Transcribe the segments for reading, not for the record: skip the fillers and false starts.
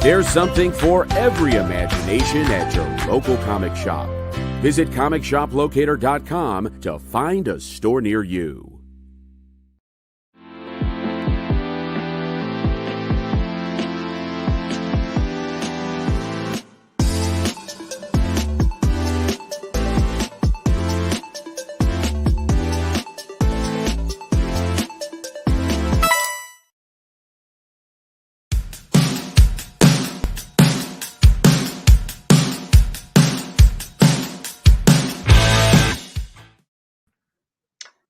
There's something for every imagination at your local comic shop. Visit comicshoplocator.com to find a store near you.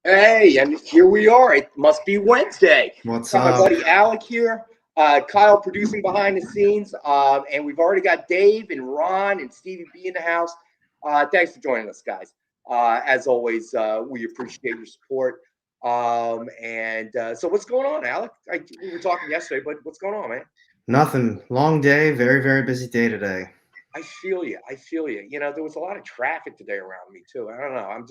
Hey, and here we are. It must be Wednesday. What's Got up? my buddy Alec here, Kyle producing behind the scenes, and we've already got Dave and Ron and Stevie B in the house. Thanks for joining us, guys. As always, we appreciate your support. So what's going on, Alec? We were talking yesterday, but what's going on, man? Nothing. Long day. Very, very busy day today. I feel you. You know, there was a lot of traffic today around me too. I don't know.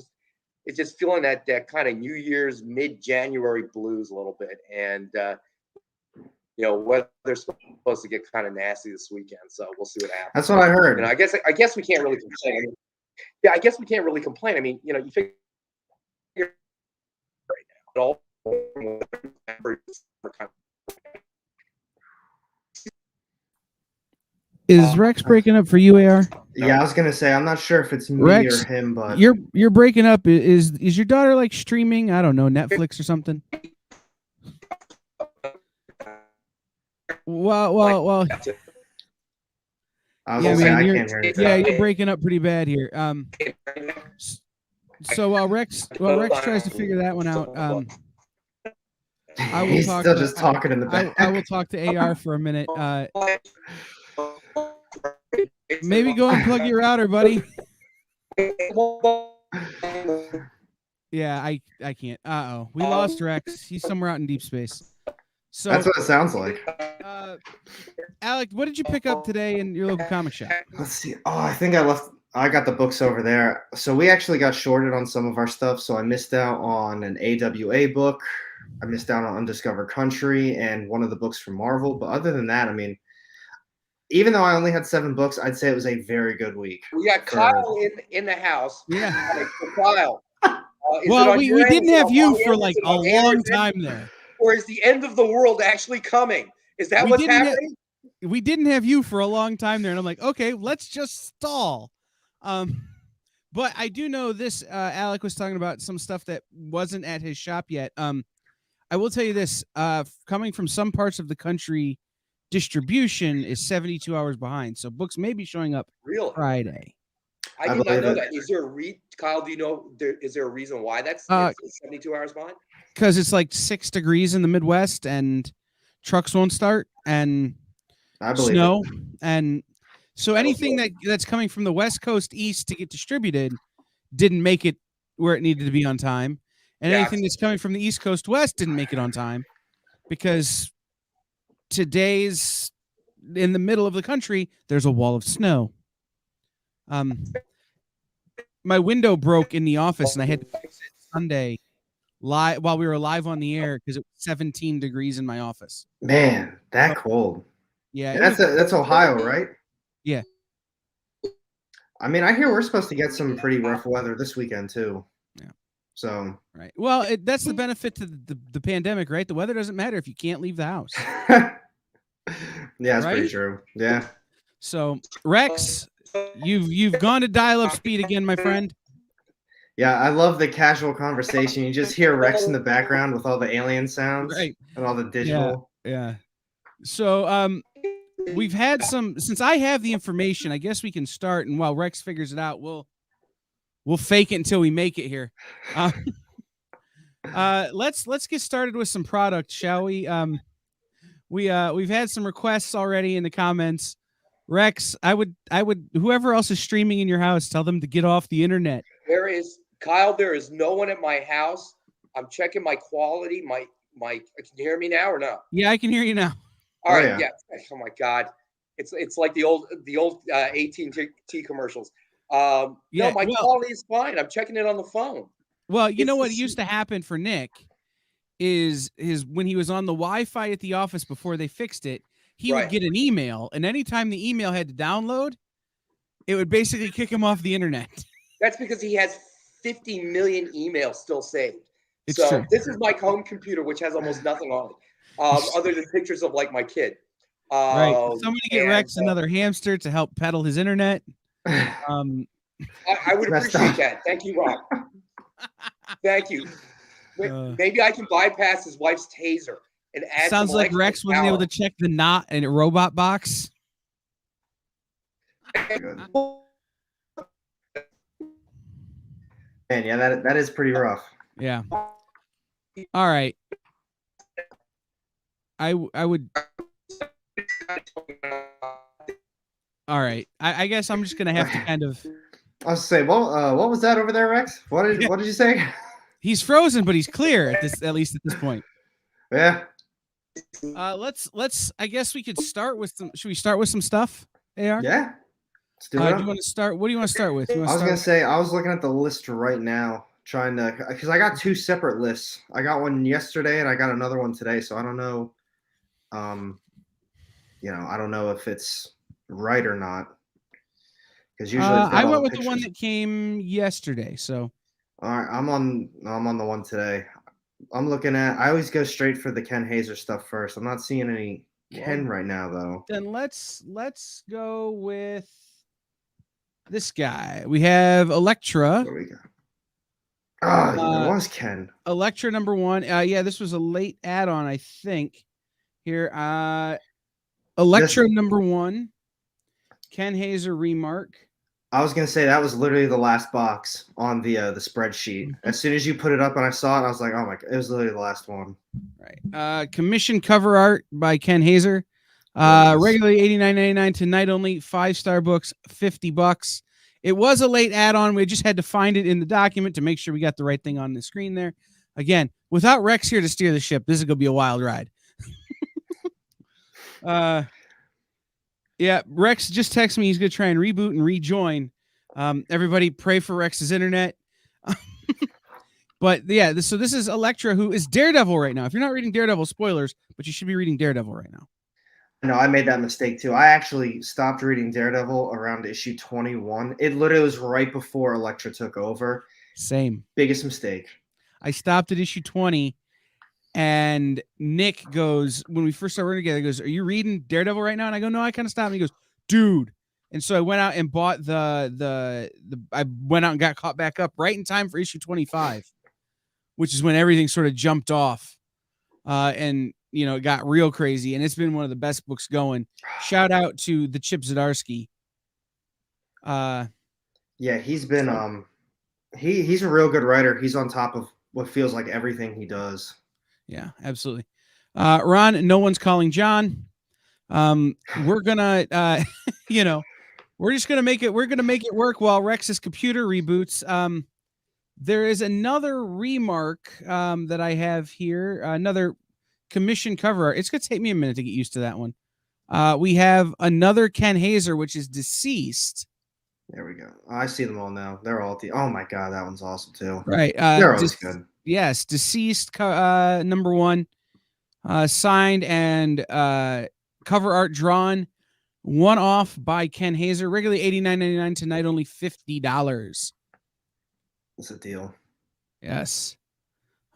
It's just feeling that kind of New Year's mid-January blues a little bit, and you know, weather's supposed to get kind of nasty this weekend, so we'll see what happens. That's what I heard. You know, I guess we can't really complain. I mean, yeah, I guess we can't really complain. I mean, you know, you figure right now, all Is Rex breaking up for you, AR? Yeah, I was gonna say I'm not sure if it's me Rex, or him, but you're breaking up. Is your daughter like streaming? I don't know, Netflix or something. Well. I was gonna say I can't hear you. Yeah, you're breaking up pretty bad here. So while Rex tries to figure that one out, I will He's talk. still just talking in the back. I will talk to AR for a minute. Maybe go and plug your router, buddy. Yeah, I can't. We lost Rex. He's somewhere out in deep space. So That's what it sounds like. Alec, what did you pick up today in your local comic shop? Let's see. Oh, I think I got the books over there. So we actually got shorted on some of our stuff. So I missed out on an AWA book. I missed out on Undiscovered Country and one of the books from Marvel. But other than that, I mean, even though I only had 7 books, I'd say it was a very good week. We got Kyle in the house. Yeah. Kyle. Well, we didn't have you for like a long time there. Or is the end of the world actually coming? Is that what's happening? We didn't have you for a long time there, and I'm like, okay, let's just stall. But I do know this. Alec was talking about some stuff that wasn't at his shop yet. I will tell you this: coming from some parts of the country, distribution is 72 hours behind, so books may be showing up Friday. I did not know that. Is there Kyle? Do you know? Is there a reason why that's 72 hours behind? Because it's like 6 degrees in the Midwest, and trucks won't start, and snow, and so anything that's coming from the West Coast east to get distributed didn't make it where it needed to be on time, and anything that's coming from the East Coast west didn't make it on time because today's in the middle of the country. There's a wall of snow. My window broke in the office, and I had to fix it Sunday live while we were live on the air because it was 17 degrees in my office. Man, that cold. Yeah, that's Ohio, right? Yeah. I mean, I hear we're supposed to get some pretty rough weather this weekend too. Yeah. So. Right. Well, that's the benefit to the pandemic, right? The weather doesn't matter if you can't leave the house. Yeah, that's pretty true. Yeah. So, Rex, you've gone to dial-up speed again, my friend. Yeah, I love the casual conversation. You just hear Rex in the background with all the alien sounds and all the digital. Yeah. So, we've had some. Since I have the information, I guess we can start. And while Rex figures it out, we'll fake it until we make it here. Let's get started with some product, shall we? We've had some requests already in the comments. Rex, I would whoever else is streaming in your house, tell them to get off the internet. There is no one at my house. I'm checking my quality. My can you hear me now or no? Yeah, I can hear you now. All right, yeah. Oh my God. It's like the old AT&T commercials. No, my quality is fine. I'm checking it on the phone. Well, you know what used to happen for Nick is when he was on the Wi-Fi at the office before they fixed it, he would get an email, and anytime the email had to download, it would basically kick him off the internet. That's because he has 50 million emails still saved. It's so true. This is my home computer, which has almost nothing on it, other than pictures of like my kid. Right. Somebody get Rex another hamster to help peddle his internet. I would appreciate that. Thank you, Rob. Thank you. Maybe I can bypass his wife's taser and add. Sounds like Rex wasn't able to check the knot in a robot box. Man, yeah, that is pretty rough. Yeah. All right. I would. All right. I guess I'm just gonna have to kind of. I'll say, well, what was that over there, Rex? What did you say? He's frozen, but he's clear at least at this point. Yeah. Let's. I guess we could start with some. Should we start with some stuff? AR. Yeah. Let's do it. Do you want to start? What do you want to start with? I was gonna say I was looking at the list right now, trying to because I got two separate lists. I got one yesterday and I got another one today. So I don't know. I don't know if it's right or not. Because usually I went with the one that came yesterday. So. All right, I'm on the one today. I'm looking at. I always go straight for the Ken Hazer stuff first. I'm not seeing any Ken right now though. Then let's go with this guy. We have Electra. What do we got? Oh, it was Ken. Electra #1. Yeah, this was a late add-on, I think. Here, Electra #1. Ken Hazer remark. I was gonna say that was literally the last box on the spreadsheet. Mm-hmm. As soon as you put it up and I saw it, I was like, oh my god, it was literally the last one. Right. Commission cover art by Ken Hazer. Regularly $89.99, tonight only 5-star books, $50. It was a late add-on. We just had to find it in the document to make sure we got the right thing on the screen there. Again, without Rex here to steer the ship, this is gonna be a wild ride. Yeah, Rex just texted me he's gonna try and reboot and rejoin. Everybody pray for Rex's internet. But yeah, so this is Electra, who is Daredevil right now. If you're not reading Daredevil, spoilers, but you should be reading Daredevil right now. No, I made that mistake too. I actually stopped reading Daredevil around issue 21. It literally was right before Electra took over. Same. Biggest mistake. I stopped at issue 20. And Nick goes, when we first started working together, he goes, are you reading Daredevil right now? And I go, no, I kind of stopped. And he goes, dude. And so I went out and bought I went out and got caught back up right in time for issue 25, which is when everything sort of jumped off. And, it got real crazy. And it's been one of the best books going. Shout out to the Chip Zdarsky. Yeah, he's been, he's a real good writer. He's on top of what feels like everything he does. Yeah, absolutely. Ron, no one's calling John. We're gonna, we're just gonna make it. We're gonna make it work while Rex's computer reboots. There is another remark that I have here. Another commission cover art. It's gonna take me a minute to get used to that one. We have another Ken Hazer, which is deceased. There we go. I see them all now. They're all. Oh my god, that one's awesome too. Right. They're always good. Yes, deceased #1, signed and cover art drawn, one off by Ken Hazer. Regularly $89.99, tonight only $50. That's a deal. Yes.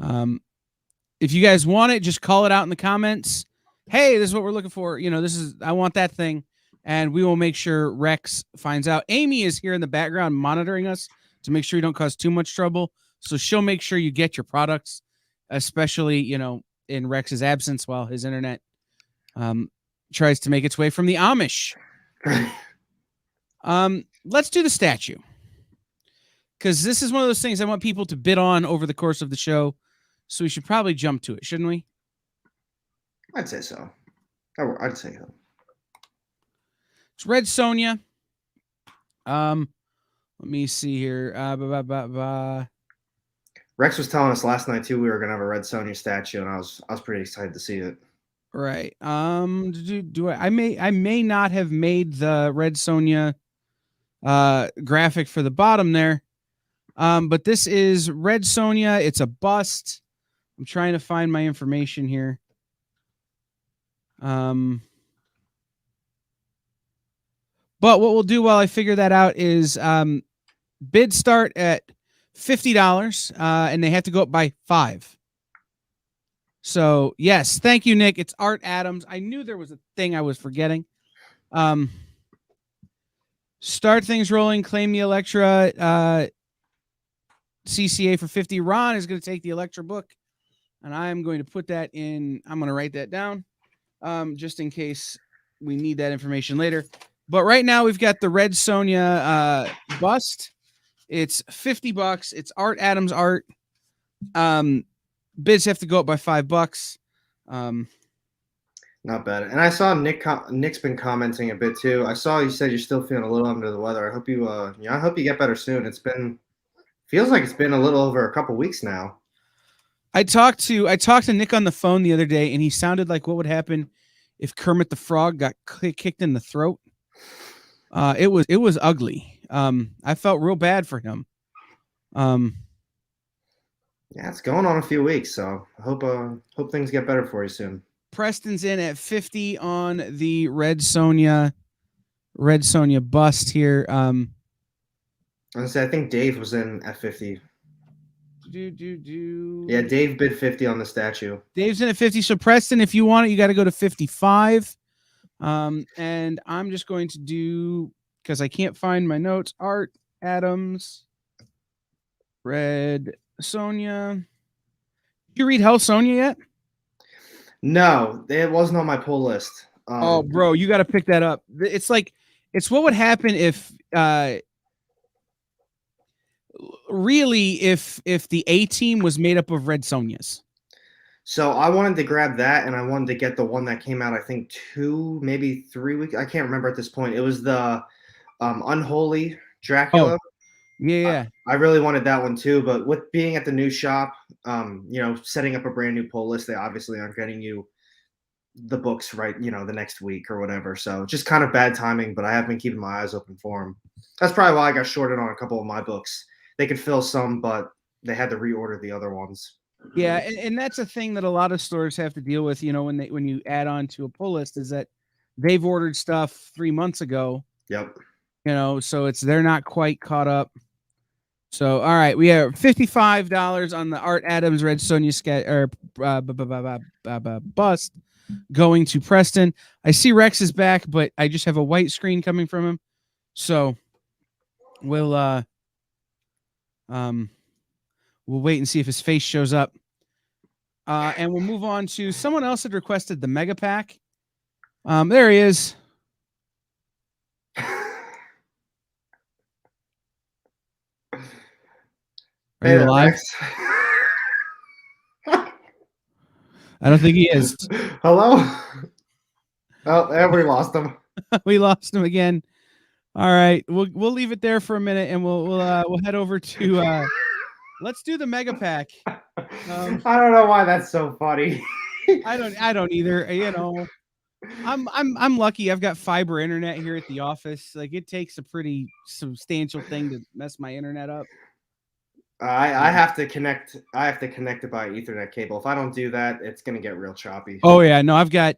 If you guys want it, just call it out in the comments. Hey, this is what we're looking for. I want that thing, and we will make sure Rex finds out. Amy is here in the background monitoring us to make sure you don't cause too much trouble. So she'll make sure you get your products, especially, in Rex's absence while his internet tries to make its way from the Amish. Let's do the statue. Because this is one of those things I want people to bid on over the course of the show. So we should probably jump to it, shouldn't we? I'd say so. I'd say so. It's Red Sonja. Let me see here. Rex was telling us last night too we were gonna have a Red Sonja statue, and I was pretty excited to see it. Right. I may not have made the Red Sonja graphic for the bottom there. But this is Red Sonja. It's a bust. I'm trying to find my information here. But what we'll do while I figure that out is bids start at $50, and they have to go up by 5. So yes, thank you, Nick. It's Art Adams. I knew there was a thing I was forgetting. Start things rolling. Claim the Electra CCA for 50. Ron is going to take the Electra book, and I am going to put that in. I'm going to write that down, just in case we need that information later. But right now we've got the Red Sonja bust. It's $50. It's Art Adams art. Bids have to go up by $5. Not bad. And I saw Nick's been commenting a bit too. I saw you said you're still feeling a little under the weather. I hope you I hope you get better soon. Feels like it's been a little over a couple weeks now. I talked to Nick on the phone the other day, and he sounded like what would happen if Kermit the Frog got kicked in the throat. It was ugly. I felt real bad for him. Yeah, it's going on a few weeks, so I hope things get better for you soon. Preston's in at 50 on the Red Sonja bust here. I think Dave was in at 50. Yeah, Dave bid 50 on the statue. Dave's in at 50. So Preston, if you want it, you got to go to 55. And I'm just going to do, because I can't find my notes, Art Adams, Red Sonja. Did you read Hell Sonja yet? No, it wasn't on my pull list. Oh, bro, you got to pick that up. It's what would happen if, if the A team was made up of Red Sonjas. So I wanted to grab that, and I wanted to get the one that came out, I think 2, maybe 3 weeks. I can't remember at this point. It was the Unholy Dracula. Oh, yeah. I really wanted that one too, but with being at the new shop, setting up a brand new pull list, they obviously aren't getting you the books right, the next week or whatever. So just kind of bad timing, but I have been keeping my eyes open for them. That's probably why I got shorted on a couple of my books. They could fill some, but they had to reorder the other ones. Yeah, and that's a thing that a lot of stores have to deal with, when you add on to a pull list, is that they've ordered stuff 3 months ago. Yep. So they're not quite caught up. So all right, we have $55 on the Art Adams Red Sonja bust going to Preston. I see Rex is back, but I just have a white screen coming from him. So we'll wait and see if his face shows up. And we'll move on to someone else that requested the mega pack. There he is. Are you alive? I don't think he is. Hello? Oh, we lost him. We lost him again. All right, we'll leave it there for a minute, and we'll head over to let's do the mega pack. I don't know why that's so funny. I don't either. I'm lucky. I've got fiber internet here at the office. Like, it takes a pretty substantial thing to mess my internet up. I have to connect. I have to connect it by Ethernet cable. If I don't do that, it's gonna get real choppy. Oh yeah, no, I've got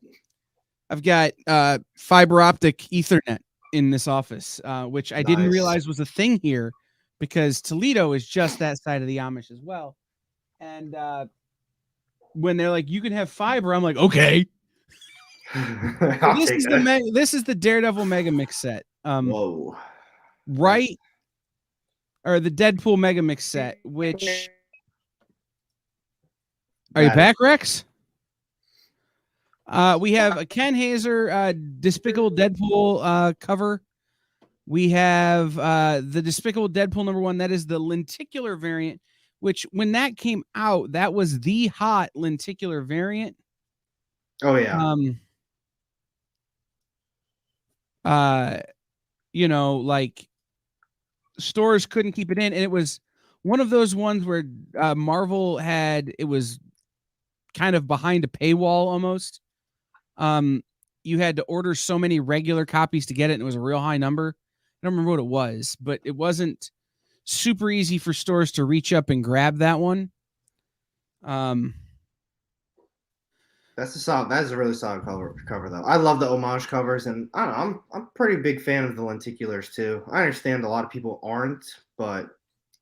fiber optic Ethernet in this office, which I didn't realize was a thing here, because Toledo is just that side of the Amish as well. And when they're like, you can have fiber, I'm like, okay. This is the Daredevil Mega Mix set. Whoa. Right. Or the Deadpool Mega Mix set, which... Are you back, Rex? We have a Ken Hazer Despicable Deadpool cover. We have the Despicable Deadpool #1. That is the lenticular variant, which when that came out, that was the hot lenticular variant. Oh, yeah. Like, stores couldn't keep it in, and it was one of those ones where Marvel it was kind of behind a paywall almost. You had to order so many regular copies to get it, and it was a real high number. I don't remember what it was, but it wasn't super easy for stores to reach up and grab that one. That's a really solid cover though. I love the homage covers, and I don't know, I'm a pretty big fan of the lenticulars too. I understand a lot of people aren't, but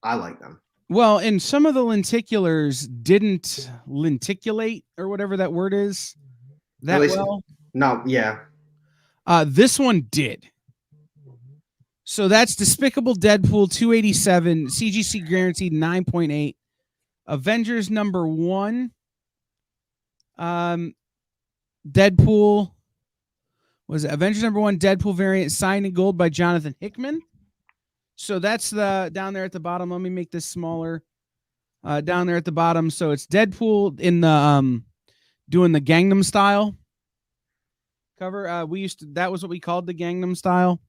I like them. Well, and some of the lenticulars didn't lenticulate or whatever that word is that well. No, yeah. This one did. So that's Despicable Deadpool 287, CGC guaranteed 9.8. Avengers #1. Deadpool was it Avengers #1 Deadpool variant signed in gold by Jonathan Hickman. So that's the down there at the bottom. Let me make this smaller. Down there at the bottom. So it's Deadpool in the doing the Gangnam Style cover. That was what we called the Gangnam Style.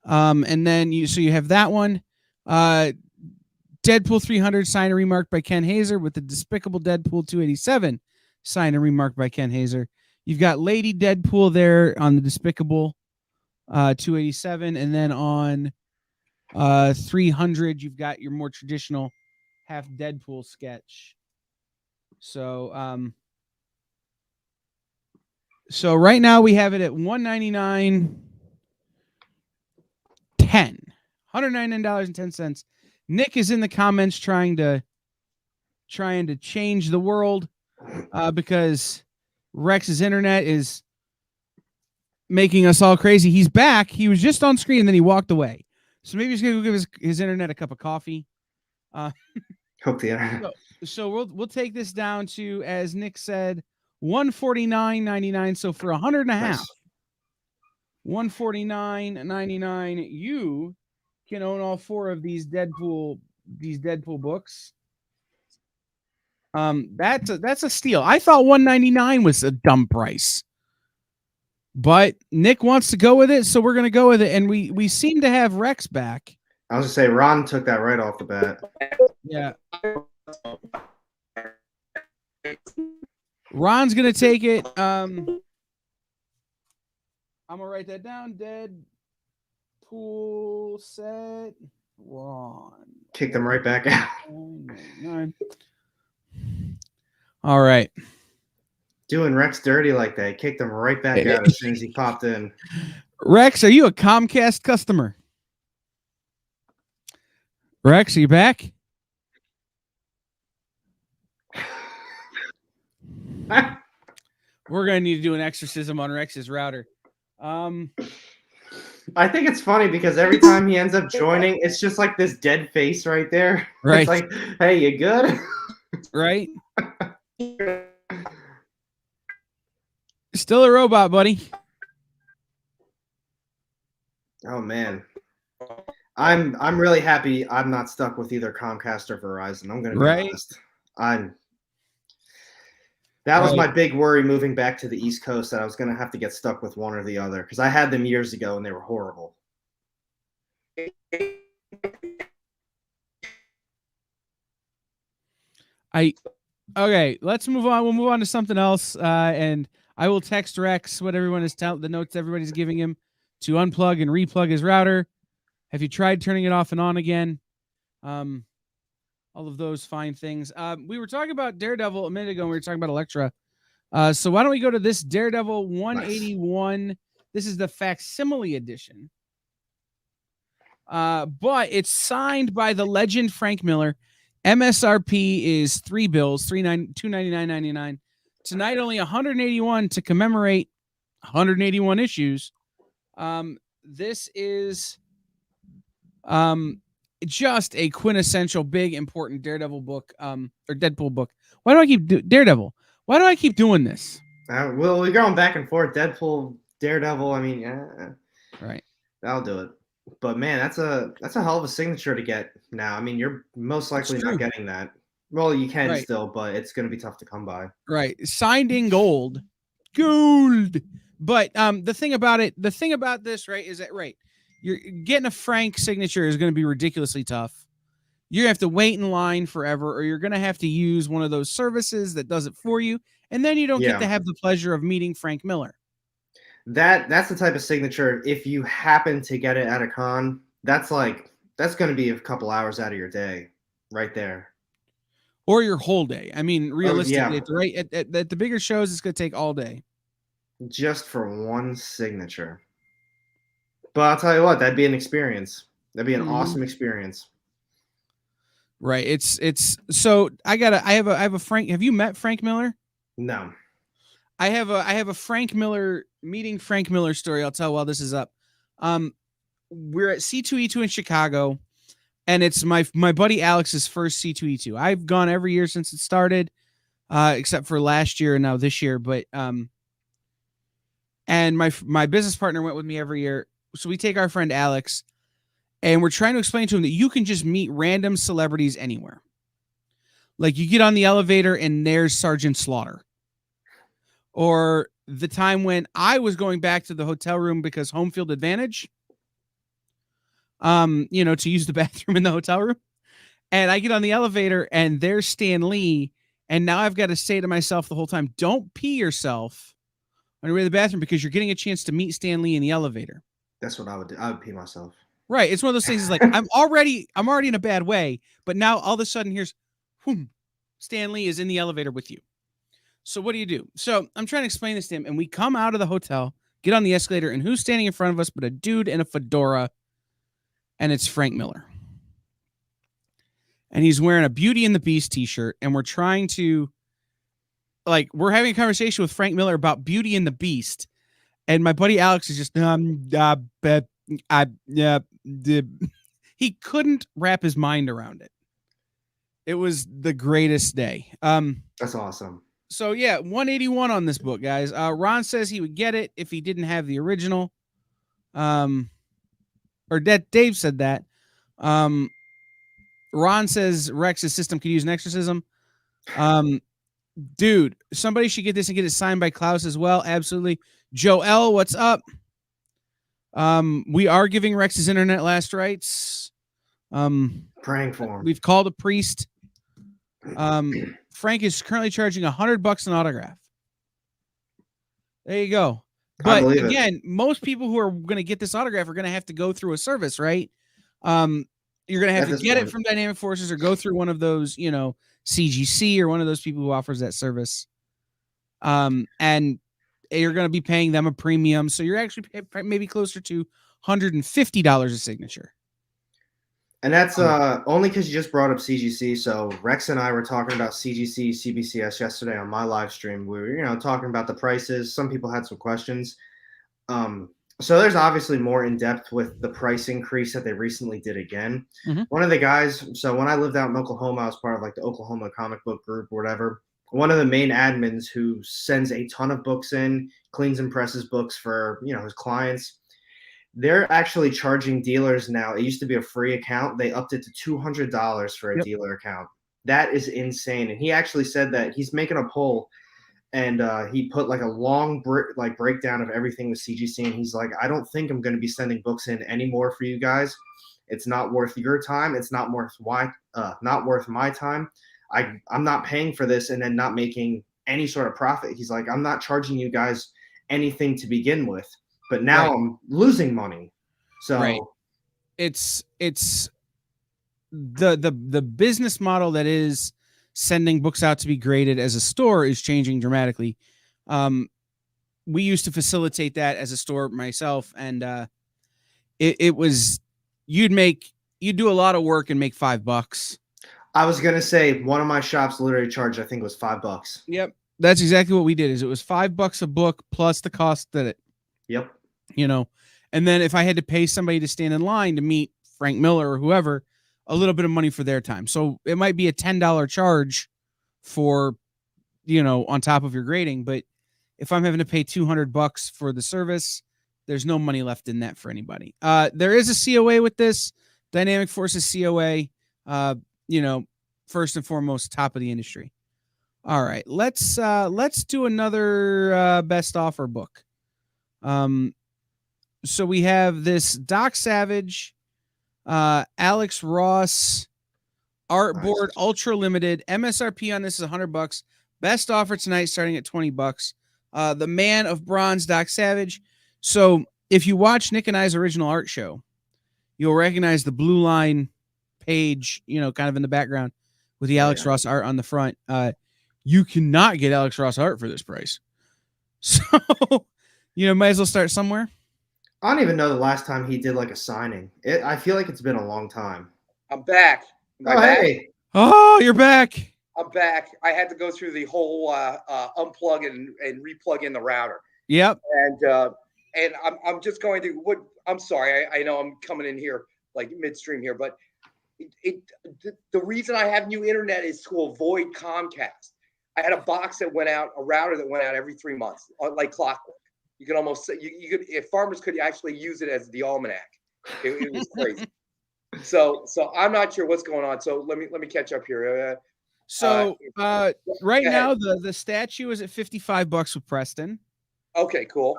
And then you have that one. Deadpool 300 signed and remarked by Ken Hazer with the Despicable Deadpool 287 signed and remarked by Ken Hazer. You've got Lady Deadpool there on the Despicable 287, and then on 300 you've got your more traditional half Deadpool sketch. So so right now we have it at $199.10. $199.10. Nick is in the comments trying to change the world because Rex's internet is making us all crazy. He's back. He was just on screen and then he walked away. So maybe he's gonna go give his internet a cup of coffee. Hook the internet. So we'll take this down to, as Nick said, $149.99. So for $100 and a half, $149.99, you can own all 4 of these Deadpool books. That's a steal. I thought $199 was a dumb price, but Nick wants to go with it, so we're gonna go with it. And we seem to have Rex back. I was gonna say Ron took that right off the bat. Yeah. Ron's gonna take it. I'm gonna write that down. Deadpool set Ron. Kick them right back out. 9. All right. Doing Rex dirty like that. Kicked them right back out as soon as he popped in. Rex, are you a Comcast customer? Rex, are you back? We're gonna need to do an exorcism on Rex's router. I think it's funny because every time he ends up joining, it's just like this dead face right there. Right. It's like, hey, you good? Right. Still a robot, buddy. Oh man. I'm really happy I'm not stuck with either Comcast or Verizon. I'm gonna be honest. That was my big worry moving back to the East Coast, that I was going to have to get stuck with one or the other, because I had them years ago and they were horrible. Okay, let's move on. We'll move on to something else, and I will text Rex what everyone is the notes everybody's giving him to unplug and replug his router. Have you tried turning it off and on again? All of those fine things. We were talking about Daredevil a minute ago, and we were talking about Elektra. So why don't we go to this Daredevil 181? Nice. This is the facsimile edition. But it's signed by the legend Frank Miller. MSRP is $299.99. Tonight only 181 to commemorate 181 issues. This is just a quintessential big important Daredevil book, or Deadpool book. Why do I keep Daredevil? Why do I keep doing this? Well, we're going back and forth. Deadpool, Daredevil. I mean, right. That'll do it. But man, that's a hell of a signature to get now. I mean, you're most likely not getting that. Well, you can still, but it's going to be tough to come by. Right. Signed in gold. But the thing about this, right, is that you're getting a Frank signature is going to be ridiculously tough. You're going to have to wait in line forever, or you're going to have to use one of those services that does it for you, and then you don't get to have the pleasure of meeting Frank Miller. That's the type of signature, if you happen to get it at a con, that's going to be a couple hours out of your day right there. or your whole day. I mean, realistically, yeah. at the bigger shows, it's going to take all day. Just for one signature. But I'll tell you what, that'd be an experience. That'd be an awesome experience. Right. It's so I have a Frank. Have you met Frank Miller? No. I have a Frank Miller meeting Frank Miller story I'll tell while this is up. We're at C2E2 in Chicago, and it's my buddy Alex's first C2E2. I've gone every year since it started, except for last year and now this year. But and my business partner went with me every year. So we take our friend Alex, and we're trying to explain to him that you can just meet random celebrities anywhere. Like you get on the elevator and there's Sergeant Slaughter. Or the time when I was going back to the hotel room because home field advantage, to use the bathroom in the hotel room. And I get on the elevator and there's Stan Lee. And now I've got to say to myself the whole time, don't pee yourself on your way to the bathroom because you're getting a chance to meet Stan Lee in the elevator. That's what I would do. I would pee myself. Right. It's one of those things. It's like I'm already in a bad way, but now all of a sudden here's, Stan Lee is in the elevator with you. So what do you do? So I'm trying to explain this to him, and we come out of the hotel, get on the escalator, and who's standing in front of us but a dude in a fedora, and it's Frank Miller. And he's wearing a Beauty and the Beast t-shirt, and we're trying to, we're having a conversation with Frank Miller about Beauty and the Beast, and my buddy Alex is just, he couldn't wrap his mind around it. It was the greatest day. That's awesome. So yeah, 181 on this book, guys. Ron says he would get it if he didn't have the original. Or that Dave said that. Ron says Rex's system could use an exorcism. Dude, somebody should get this and get it signed by Klaus as well. Absolutely. Joel, what's up? We are giving Rex his internet last rites. Praying for him. We've called a priest. Frank is currently charging $100 an autograph. There you go. But again, most people who are going to get this autograph are going to have to go through a service, right? You're going to have to get it from Dynamic Forces or go through one of those, CGC or one of those people who offers that service. And you're going to be paying them a premium. So you're actually maybe closer to $150 a signature. And that's only because you just brought up CGC. So Rex and I were talking about CGC, CBCS yesterday on my live stream. We were, talking about the prices. Some people had some questions. So there's obviously more in depth with the price increase that they recently did again. Mm-hmm. One of the guys, so when I lived out in Oklahoma, I was part of the Oklahoma comic book group or whatever. One of the main admins who sends a ton of books in, cleans and presses books for, his clients. They're actually charging dealers now. It used to be a free account. They upped it to $200 for a dealer account. That is insane. And he actually said that he's making a poll, and he put a long breakdown of everything with CGC. And he's like, I don't think I'm going to be sending books in anymore for you guys. It's not worth your time. It's not worth my time. I'm not paying for this and then not making any sort of profit. He's like, I'm not charging you guys anything to begin with. But now I'm losing money. So it's the business model that is sending books out to be graded as a store is changing dramatically. We used to facilitate that as a store myself, and it was you'd do a lot of work and make $5. I was gonna say one of my shops literally charged, I think it was $5. Yep, that's exactly what we did. Is it was $5 a book plus the cost that it. Yep. And then if I had to pay somebody to stand in line to meet Frank Miller or whoever, a little bit of money for their time. So it might be a $10 charge for, on top of your grading. But if I'm having to pay $200 for the service, there's no money left in that for anybody. There is a COA with this Dynamic Forces COA, first and foremost, top of the industry. All right, let's do another best offer book. So we have this Doc Savage, Alex Ross artboard, ultra limited. MSRP on this is $100. Best offer tonight, starting at $20. The Man of Bronze, Doc Savage. So if you watch Nick and I's original art show, you'll recognize the blue line page, kind of in the background. with the Alex Ross art on the front. You cannot get Alex Ross art for this price. So, might as well start somewhere. I don't even know the last time he did like a signing. I feel like it's been a long time. I'm back. Hey. Oh, you're back. I'm back. I had to go through the whole unplug and replug in the router. Yep. And I'm just going to I'm sorry. I know I'm coming in here like midstream here, but the reason I have new internet is to avoid Comcast. I had a box that went out, a router that went out every 3 months, like clockwork. You could almost say you could, if farmers could actually use it as the almanac. It was crazy. So I'm not sure what's going on. So let me catch up here. Right now the statue is at $55 with Preston. Okay, cool.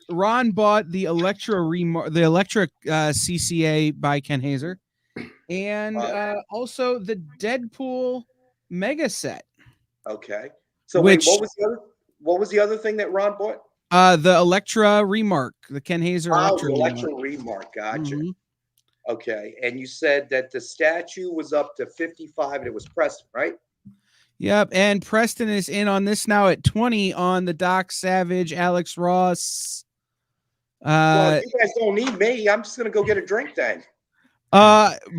Ron bought the Electra CCA by Ken Hazer, and also the Deadpool Mega Set. Okay. So wait, what was the other thing that Ron bought? The Electra Remark, the Ken Hazer Electra Remark. Gotcha. Mm-hmm. Okay, and you said that the statue was up to 55, and it was Preston, right? Yep, and Preston is in on this now at 20 on the Doc Savage, Alex Ross. Well, you guys don't need me. I'm just gonna go get a drink then.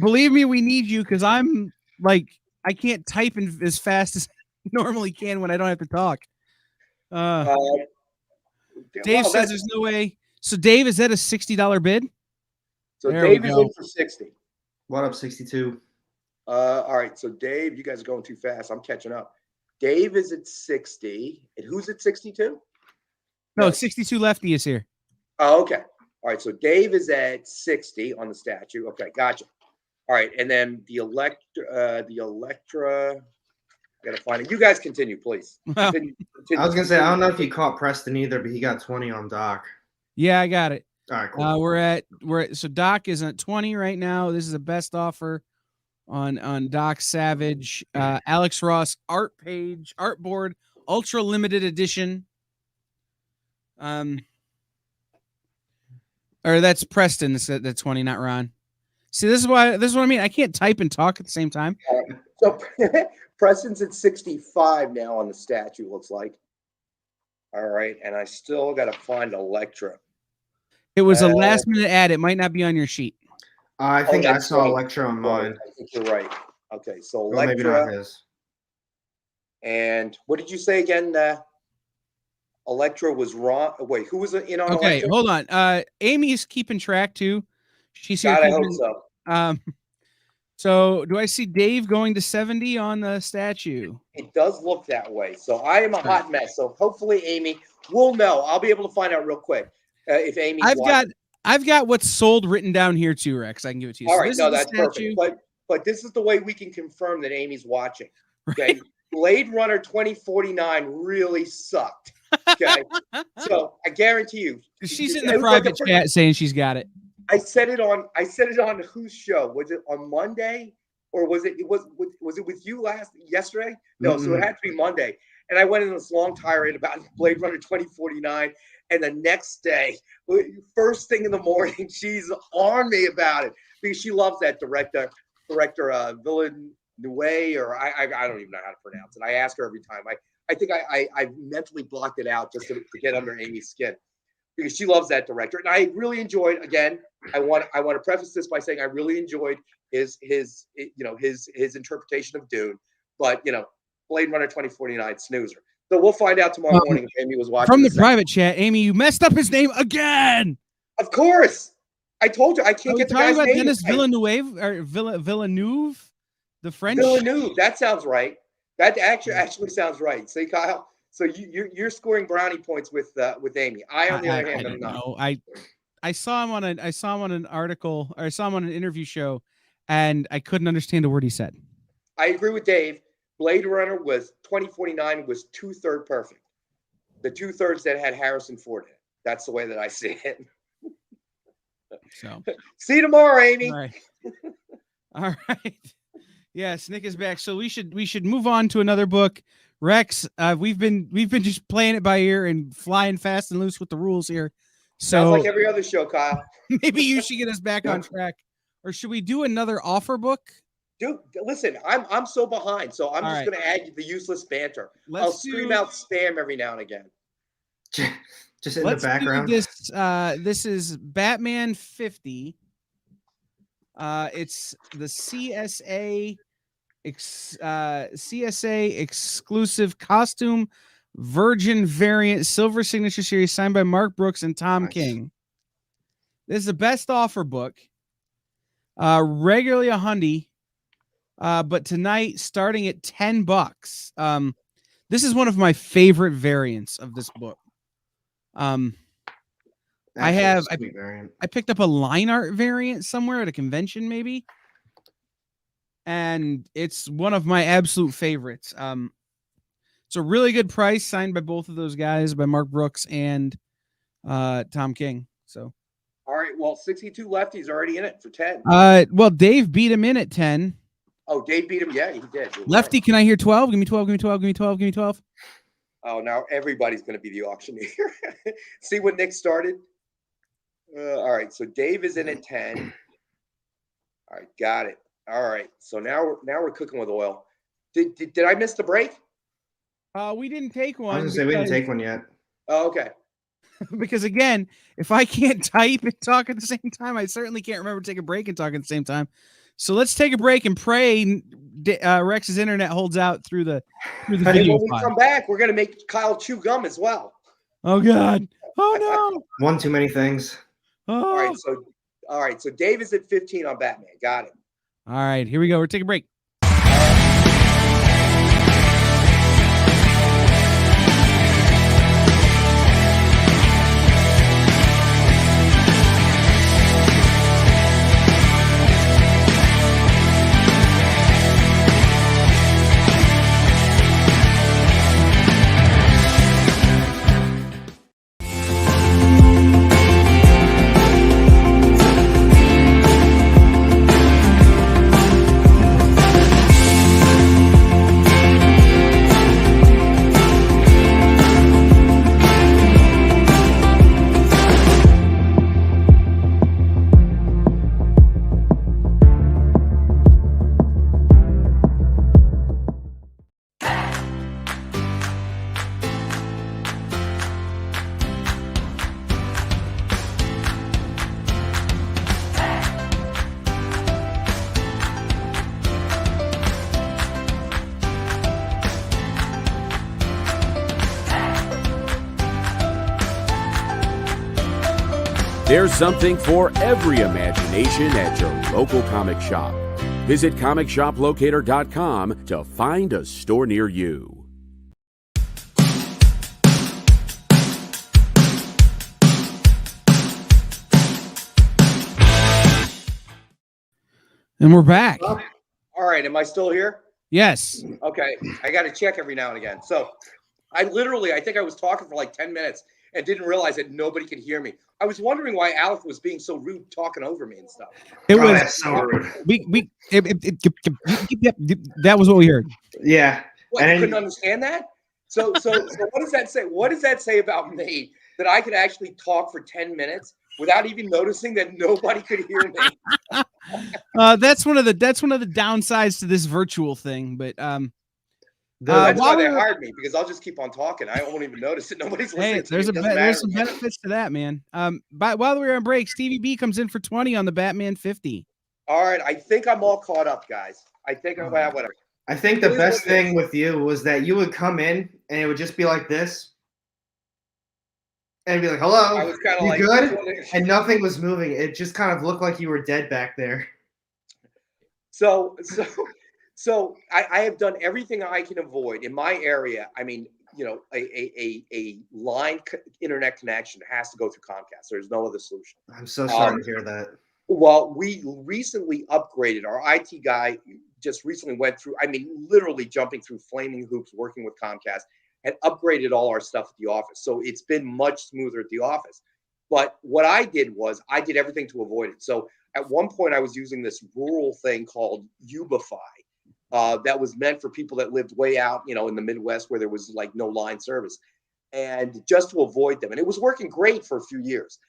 Believe me, we need you because I'm like I can't type as fast as I normally can when I don't have to talk. Dave says there's no way. So Dave, is that a $60 bid? So Dave is in for 60. What up, 62? All right. So Dave, you guys are going too fast. I'm catching up. Dave is at 60. And who's at 62? No, 62 lefty is here. Oh, okay. All right. So Dave is at 60 on the statue. Okay, gotcha. All right. And then the Electra. I gotta find it. You guys continue, please. Continue. I was gonna say I don't know if you caught Preston either, but he got 20 on Doc. Yeah, I got it. All right, cool. We're at so Doc is at 20 right now. This is the best offer on Doc Savage. Alex Ross artboard, ultra limited edition. Or that's Preston. That's 20, not Ron. See, this is what I mean. I can't type and talk at the same time. So Preston's at 65 now on the statue, looks like. All right, and I still got to find Electra. It was a last minute ad. It might not be on your sheet. I think I saw right. Electra on mine. I think you're right. Okay, so Electra. Maybe not his. And what did you say again? Electra was wrong. Wait, who was in on Okay, Electra? hold on. Amy's keeping track too. She's here. God, I hope so. So do I see Dave going to 70 on the statue? It does look that way. So I am a hot mess. So hopefully Amy will know. I'll be able to find out real quick if Amy's I've got what's sold written down here too, Rex. I can give it to you. All right, no, that's perfect. But this is the way we can confirm that Amy's watching. Okay. Right. Blade Runner 2049 really sucked. Okay. So I guarantee you. She's in the private chat saying she's got it. I said it on whose show? Was it on Monday or was it with you yesterday? No, so it had to be Monday. And I went in this long tirade about Blade Runner 2049. And the next day, first thing in the morning, she's on me about it because she loves that director Villeneuve, or I don't even know how to pronounce it. I ask her every time. I think I mentally blocked it out just to get under Amy's skin because she loves that director. And I really enjoyed, again, I want to preface this by saying I really enjoyed his interpretation of Dune, but Blade Runner 2049 snoozer. So we'll find out tomorrow morning if Amy was watching. From the private chat, Amy, you messed up his name again. Of course. I told you I can't get the guy's name. Dennis Villeneuve or Villeneuve, the French. Villeneuve, that sounds right. That actually sounds right. See, Kyle. So you're scoring brownie points with Amy. I on the other hand am not. I saw him on an article, or I saw him on an interview show, and I couldn't understand a word he said. I agree with Dave. Blade Runner 2049 was 2/3 perfect. The 2/3 that had Harrison Ford in it. That's the way that I see it. So see you tomorrow, Amy. All right. All right. Yes, Nick is back. So we should move on to another book. Rex, we've been just playing it by ear and flying fast and loose with the rules here. So sounds like every other show, Kyle. Maybe you should get us back on track. Or should we do another offer book? Dude, listen, I'm so behind, so I'm All just right. gonna add the useless banter. I'll Let's scream do out spam every now and again. Just in the let's do background. this. This is Batman 50. It's the CSA CSA exclusive costume Virgin variant silver signature series signed by Mark Brooks and Tom Nice. King. This is the best offer book. Regularly $100, but tonight starting at $10. This is one of my favorite variants of this book. Actually, I a sweet variant. I picked up a line art variant somewhere at a convention, maybe, and it's one of my absolute favorites. It's a really good price, signed by both of those guys, by Mark Brooks and Tom King. So, All right, well, 62 lefties already in it for 10. well, Dave beat him in at 10. Oh, Dave beat him. Yeah, he did. You're Lefty, right. can I hear 12? Give me 12. Give me 12. Give me 12. Give me 12. Oh, now everybody's going to be the auctioneer. See what Nick started? All right, so Dave is in at 10. All right, got it. All right, so now we're cooking with oil. Did I miss the break? We didn't take one. I was gonna say we didn't take one yet. Oh, okay. Because again, if I can't type and talk at the same time, I certainly can't remember to take a break and talk at the same time. So let's take a break and pray Rex's internet holds out through the video When we file. come back, we're going to make Kyle chew gum as well. Oh God! Oh no! One too many things. Oh. All right, so Dave is at 15 on Batman. Got it. All right, here we go. We're taking a break. There's something for every imagination at your local comic shop. Visit ComicShopLocator.com to find a store near you. And we're back. All right, am I still here? Yes. Okay, I got to check every now and again. So I think I was talking for like 10 minutes and didn't realize that nobody could hear me. I was wondering why Alec was being so rude, talking over me and stuff. It was that's so rude. That was what we heard. Yeah. What, you couldn't understand that? So what does that say? What does that say about me that I could actually talk for 10 minutes without even noticing that nobody could hear me? That's one of the downsides to this virtual thing. But that's why they hired me, because I'll just keep on talking. I won't even notice that nobody's listening. Hey, there's some benefits to that, man. But while we were on break, Stevie B comes in for 20 on the Batman 50. All right, I think I'm all caught up, guys. I think I'm whatever. I think the best thing with you was that you would come in and it would just be like this. And be like, hello, I was kind of you like, good? And nothing was moving. It just kind of looked like you were dead back there. So I have done everything I can avoid in my area. I mean, a line internet connection has to go through Comcast. There's no other solution. I'm so sorry to hear that. Well, we recently upgraded. Our IT guy just recently went through, literally jumping through flaming hoops, working with Comcast, and upgraded all our stuff at the office. So it's been much smoother at the office. But what I did was I did everything to avoid it. So at one point I was using this rural thing called Ubify that was meant for people that lived way out, in the Midwest where there was like no line service, and just to avoid them. And it was working great for a few years.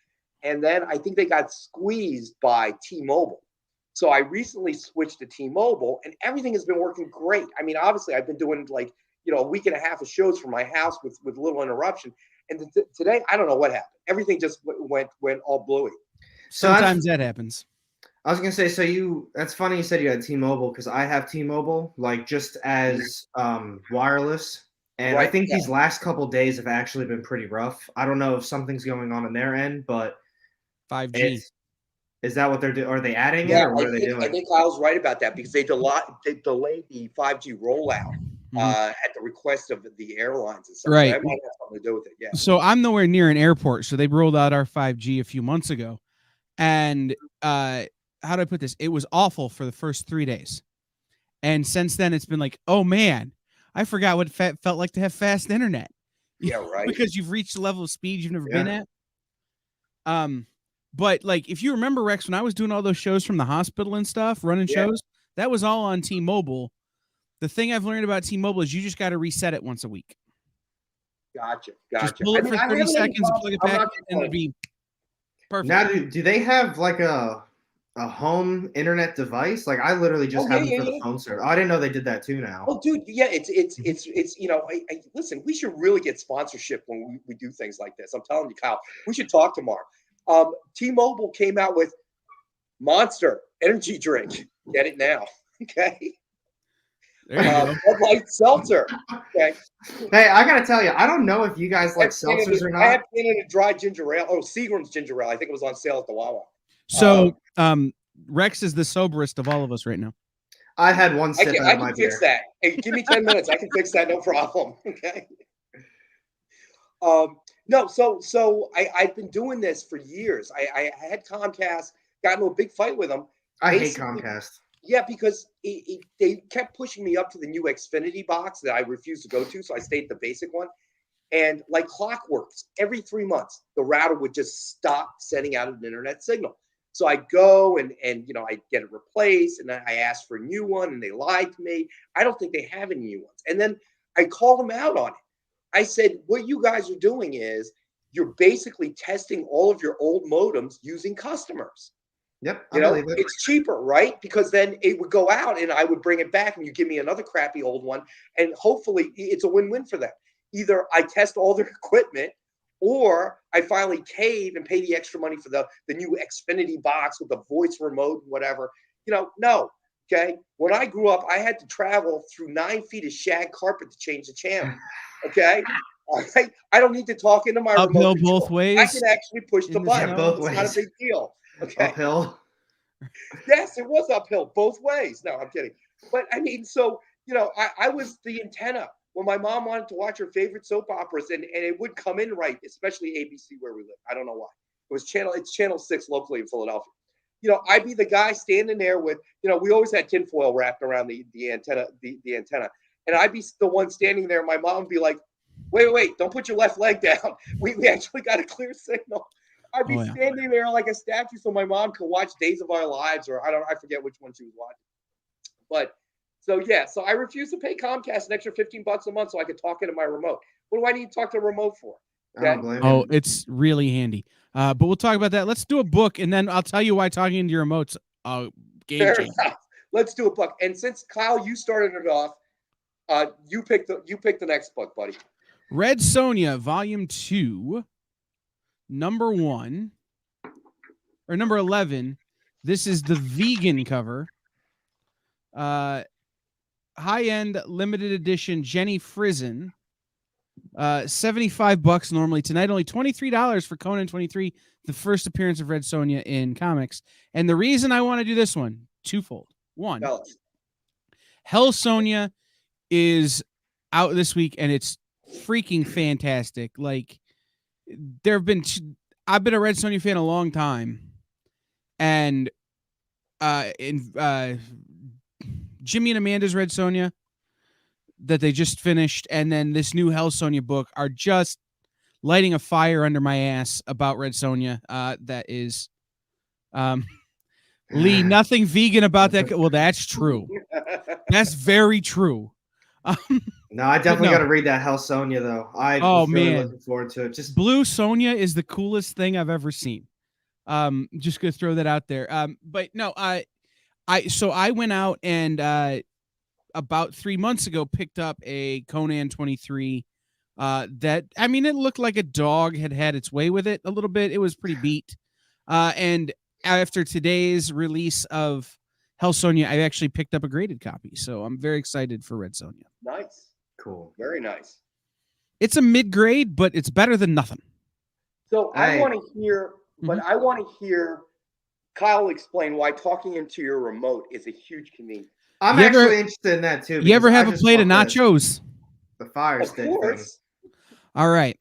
And then I think they got squeezed by T-Mobile. So I recently switched to T-Mobile, and everything has been working great. I mean, obviously, I've been doing like a week and a half of shows from my house with little interruption. And today, I don't know what happened. Everything just went all bluey. Sometimes that happens. I was gonna say, so that's funny you said you had T-Mobile, because I have T-Mobile, like just as wireless, and Right, I think these last couple days have actually been pretty rough. I don't know if something's going on their end, but 5G. Is that what they're doing? Are they adding it, or what are they doing? I think Kyle's right about that, because they delayed the 5G rollout at the request of the airlines and stuff. Right. So that might have something to do with it. Yeah. So I'm nowhere near an airport, so they rolled out our 5G a few months ago, and how do I put this? It was awful for the first 3 days, and since then it's been like, oh man, I forgot what it felt like to have fast internet. Yeah, right. Because you've reached a level of speed you've never been at. But like, if you remember, Rex, when I was doing all those shows from the hospital and stuff, running shows, that was all on T-Mobile. The thing I've learned about T-Mobile is you just got to reset it once a week. Gotcha. Just pull it for 30 seconds, plug it back, and it'll be perfect. Now, do they have like a home internet device? Like, I literally just have them for the phone service. I didn't know they did that too now. Oh, dude, yeah, it's listen, we should really get sponsorship when we do things like this. I'm telling you, Kyle, we should talk tomorrow. T-Mobile came out with Monster energy drink. Get it now, okay? Bud Light Seltzer. Okay. Hey, I gotta tell you, I don't know if you guys like seltzers or not. I have Canada Dry ginger ale. Oh, Seagram's ginger ale. I think it was on sale at the Wawa. So, Rex is the soberest of all of us right now. I had one sip out of my beer. I can fix that. Hey, give me 10 minutes. I can fix that, no problem. Okay. No, so I've been doing this for years. I had Comcast, got into a big fight with them. I hate Comcast. Yeah, because they kept pushing me up to the new Xfinity box that I refused to go to, so I stayed at the basic one. And like clockwork, every 3 months, the router would just stop sending out an internet signal. So I go and I get it replaced, and I ask for a new one, and they lied to me. I don't think they have any new ones. And then I called them out on it. I said, what you guys are doing is you're basically testing all of your old modems using customers. Yep. It's cheaper, right? Because then it would go out and I would bring it back and you give me another crappy old one. And hopefully it's a win-win for them. Either I test all their equipment or I finally cave and pay the extra money for the new Xfinity box with the voice remote, whatever. No. Okay. When I grew up, I had to travel through 9 feet of shag carpet to change the channel. Okay. All right. I don't need to talk into my uphill remote both ways. I can actually push the button. Both ways. It's not a big deal. Okay. Uphill. Yes, it was uphill both ways. No, I'm kidding. But I mean, so I was the antenna when my mom wanted to watch her favorite soap operas, and it would come in right, especially ABC where we live. I don't know why. It's channel 6 locally in Philadelphia. I'd be the guy standing there with, we always had tinfoil wrapped around the antenna, the antenna. And I'd be the one standing there. My mom would be like, wait, don't put your left leg down. We actually got a clear signal. I'd be standing there like a statue so my mom could watch Days of Our Lives, or I forget which one she was watching. But so I refuse to pay Comcast an extra $15 a month so I could talk into my remote. What do I need to talk to a remote for? Okay? It's really handy. But we'll talk about that. Let's do a book, and then I'll tell you why talking into your remote's game changer. Let's do a book. And since Kyle, you started it off, you pick the next book, buddy. Red Sonja, Volume 2. Number 1 or number 11. This is the vegan cover. High-end limited edition Jenny Frison. $75 normally. Tonight only $23 for Conan 23, the first appearance of Red Sonja in comics. And the reason I want to do this one, twofold. One, Hell Sonja is out this week and it's freaking fantastic. Like, I've been a Red Sonja fan a long time, and Jimmy and Amanda's Red Sonja that they just finished, and then this new Hell Sonja book are just lighting a fire under my ass about Red Sonja. That is, Lee, nothing vegan about that. Well, that's true. That's very true. No, I definitely got to read that Hell Sonja though. I'm really looking forward to it. Just Blue Sonja is the coolest thing I've ever seen. Just gonna throw that out there. But no, I went out and about 3 months ago picked up a Conan 23. That, I mean, it looked like a dog had its way with it a little bit. It was pretty beat. And after today's release of Hell Sonja, I actually picked up a graded copy. So I'm very excited for Red Sonja. Nice. Cool. Very nice. It's a mid-grade, but it's better than nothing. So I want to hear, but I want to hear Kyle explain why talking into your remote is a huge convenience. I'm actually interested in that too. You ever have a plate of nachos? The Fire Stick thing. All right.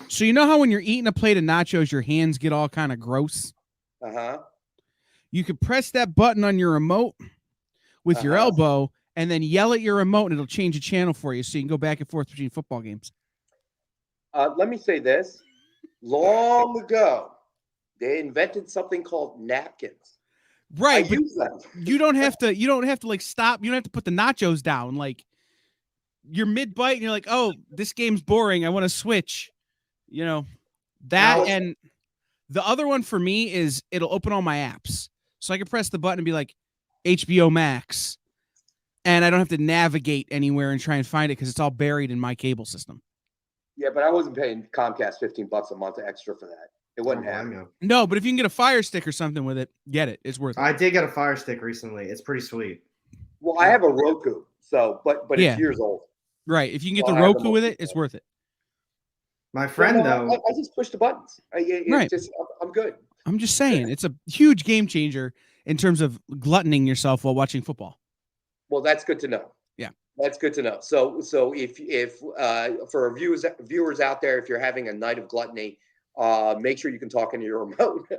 So you know how when you're eating a plate of nachos, your hands get all kind of gross? Uh-huh. You could press that button on your remote with your elbow and then yell at your remote and it'll change a channel for you so you can go back and forth between football games. Let me say this. Long ago, they invented something called napkins. Right. But you don't have to like stop. You don't have to put the nachos down. Like, you're mid bite and you're like, oh, this game's boring. I want to switch. You know, that. And the other one for me is it'll open all my apps. So I can press the button and be like HBO Max. And I don't have to navigate anywhere and try and find it because it's all buried in my cable system. Yeah, but I wasn't paying Comcast $15 a month extra for that. It wasn't happening. No, but if you can get a Fire Stick or something with it, get it. It's worth it. I did get a Fire Stick recently. It's pretty sweet. Well, I have a Roku, so but it's years old. Right. If you can get the Roku with it, it's worth it. My friend, though, I just push the buttons. Right. I'm good. I'm just saying, it's a huge game changer in terms of gluttoning yourself while watching football. Well, that's good to know. Yeah, that's good to know. So if for viewers out there, if you're having a night of gluttony, make sure you can talk into your remote.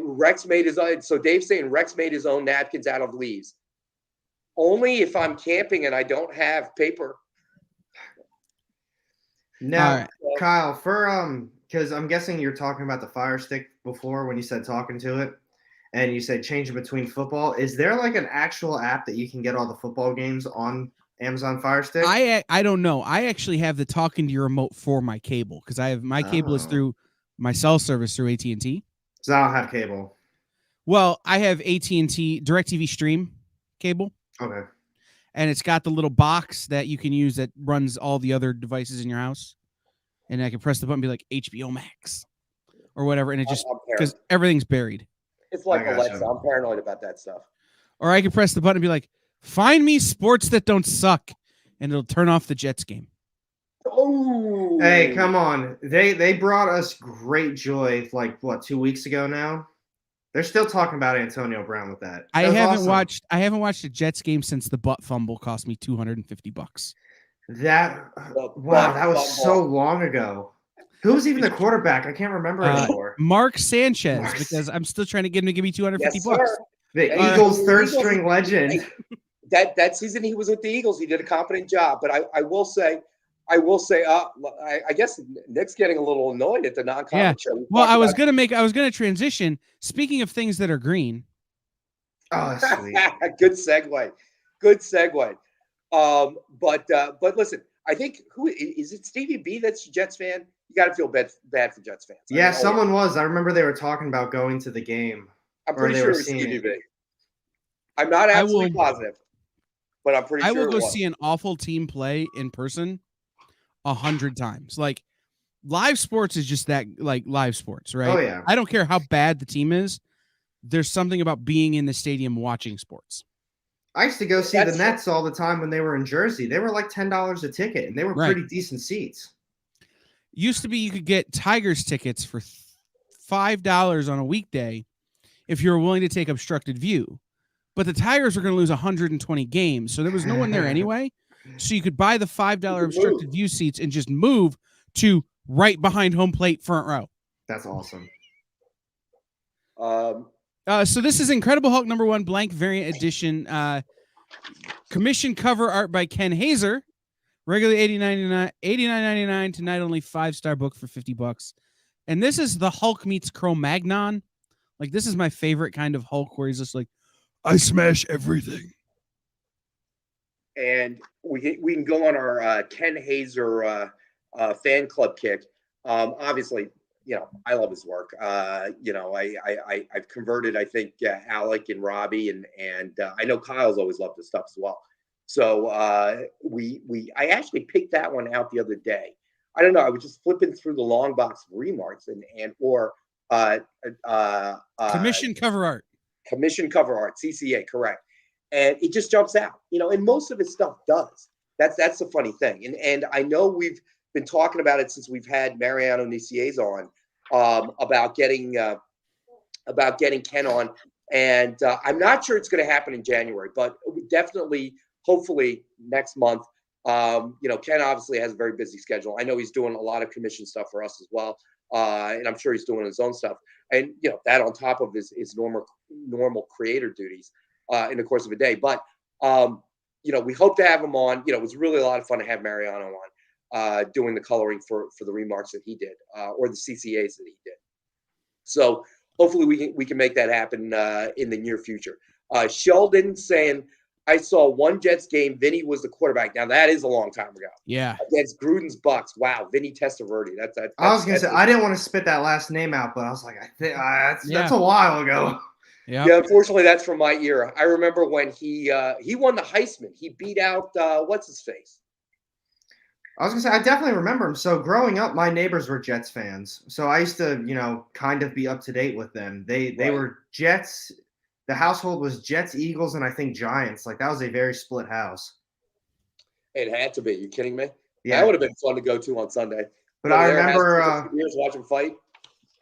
Rex made his own. So Dave's saying Rex made his own napkins out of leaves. Only if I'm camping and I don't have paper. Now, Kyle, for because I'm guessing you're talking about the Fire Stick before when you said talking to it, and you said changing between football. Is there like an actual app that you can get all the football games on Amazon Fire Stick? I don't know. I actually have the talking to your remote for my cable because I have my cable is through my cell service through AT&T. So I don't have cable. Well, I have AT&T DirecTV Stream cable. Okay. And it's got the little box that you can use that runs all the other devices in your house. And I can press the button and be like HBO Max or whatever. And it just, because everything's buried. It's like Alexa. I'm paranoid about that stuff. Or I can press the button and be like, find me sports that don't suck. And it'll turn off the Jets game. Oh, hey, come on. They brought us great joy like, what, 2 weeks ago now? They're still talking about Antonio Brown with that. I haven't watched a Jets game since the butt fumble cost me $250. That was so long ago. Who was even the quarterback? I can't remember anymore. Mark Sanchez, because I'm still trying to get him to give me $250. The Eagles' third string legend. That season he was with the Eagles. He did a competent job, but I will say, I guess Nick's getting a little annoyed at the non-conference show. Well, I was gonna transition. Speaking of things that are green. Oh, sweet. Good segue. But listen, I think who is it? Stevie B that's a Jets fan. You got to feel bad for Jets fans. Yeah, someone was. I remember they were talking about going to the game. I'm pretty sure it was Stevie B. I'm not absolutely positive, but I'm pretty sure I will go see an awful team play in person 100 times. Like, live sports is just that, like, live sports, right? Oh, yeah. I don't care how bad the team is. There's something about being in the stadium watching sports. I used to go see the Nets all the time when they were in Jersey. They were like $10 a ticket, and they were pretty decent seats. Used to be you could get Tigers tickets for $5 on a weekday if you were willing to take obstructed view. But the Tigers were going to lose 120 games, so there was no one there anyway. So you could buy the $5 obstructed view seats and just move to right behind home plate front row. That's awesome. So this is Incredible Hulk #1 blank variant edition. Commission cover art by Ken Hazer. Regularly $89.99. Tonight only 5-star book for $50. And this is the Hulk meets Cro-Magnon. Like, this is my favorite kind of Hulk where he's just like, I smash everything. And we can go on our Ken Hazer fan club kick. Obviously, I love his work. I've converted, I think, Alec and Robbie, and I know Kyle's always loved his stuff as well. So I actually picked that one out the other day. I don't know. I was just flipping through the long box of remarks or commission cover art, CCA, correct. And it just jumps out, and most of his stuff does. That's the funny thing. And I know we've been talking about it since we've had Mariano Nicieza on, about getting Ken on. And I'm not sure it's going to happen in January, but definitely, hopefully next month. Ken obviously has a very busy schedule. I know he's doing a lot of commission stuff for us as well. And I'm sure he's doing his own stuff. And, that on top of his normal creator duties in the course of a day. But, we hope to have him on. It was really a lot of fun to have Mariano on doing the coloring for the remarks that he did, or the CCAs that he did. So hopefully we can make that happen in the near future. Sheldon saying, I saw one Jets game. Vinny was the quarterback. Now that is a long time ago. Yeah. Against Gruden's Bucks. Wow. Vinny Testaverde. I was going to say, I didn't want to spit that last name out, but I was like, I think that's a while ago. Yep. Yeah. Unfortunately, that's from my era. I remember when he won the Heisman. He beat out what's his face. I was going to say, I definitely remember him. So growing up, my neighbors were Jets fans. So I used to, kind of be up to date with them. They were Jets. The household was Jets, Eagles, and I think Giants. Like, that was a very split house. It had to be. You kidding me? Yeah. That would have been fun to go to on Sunday. But I remember years watching fight.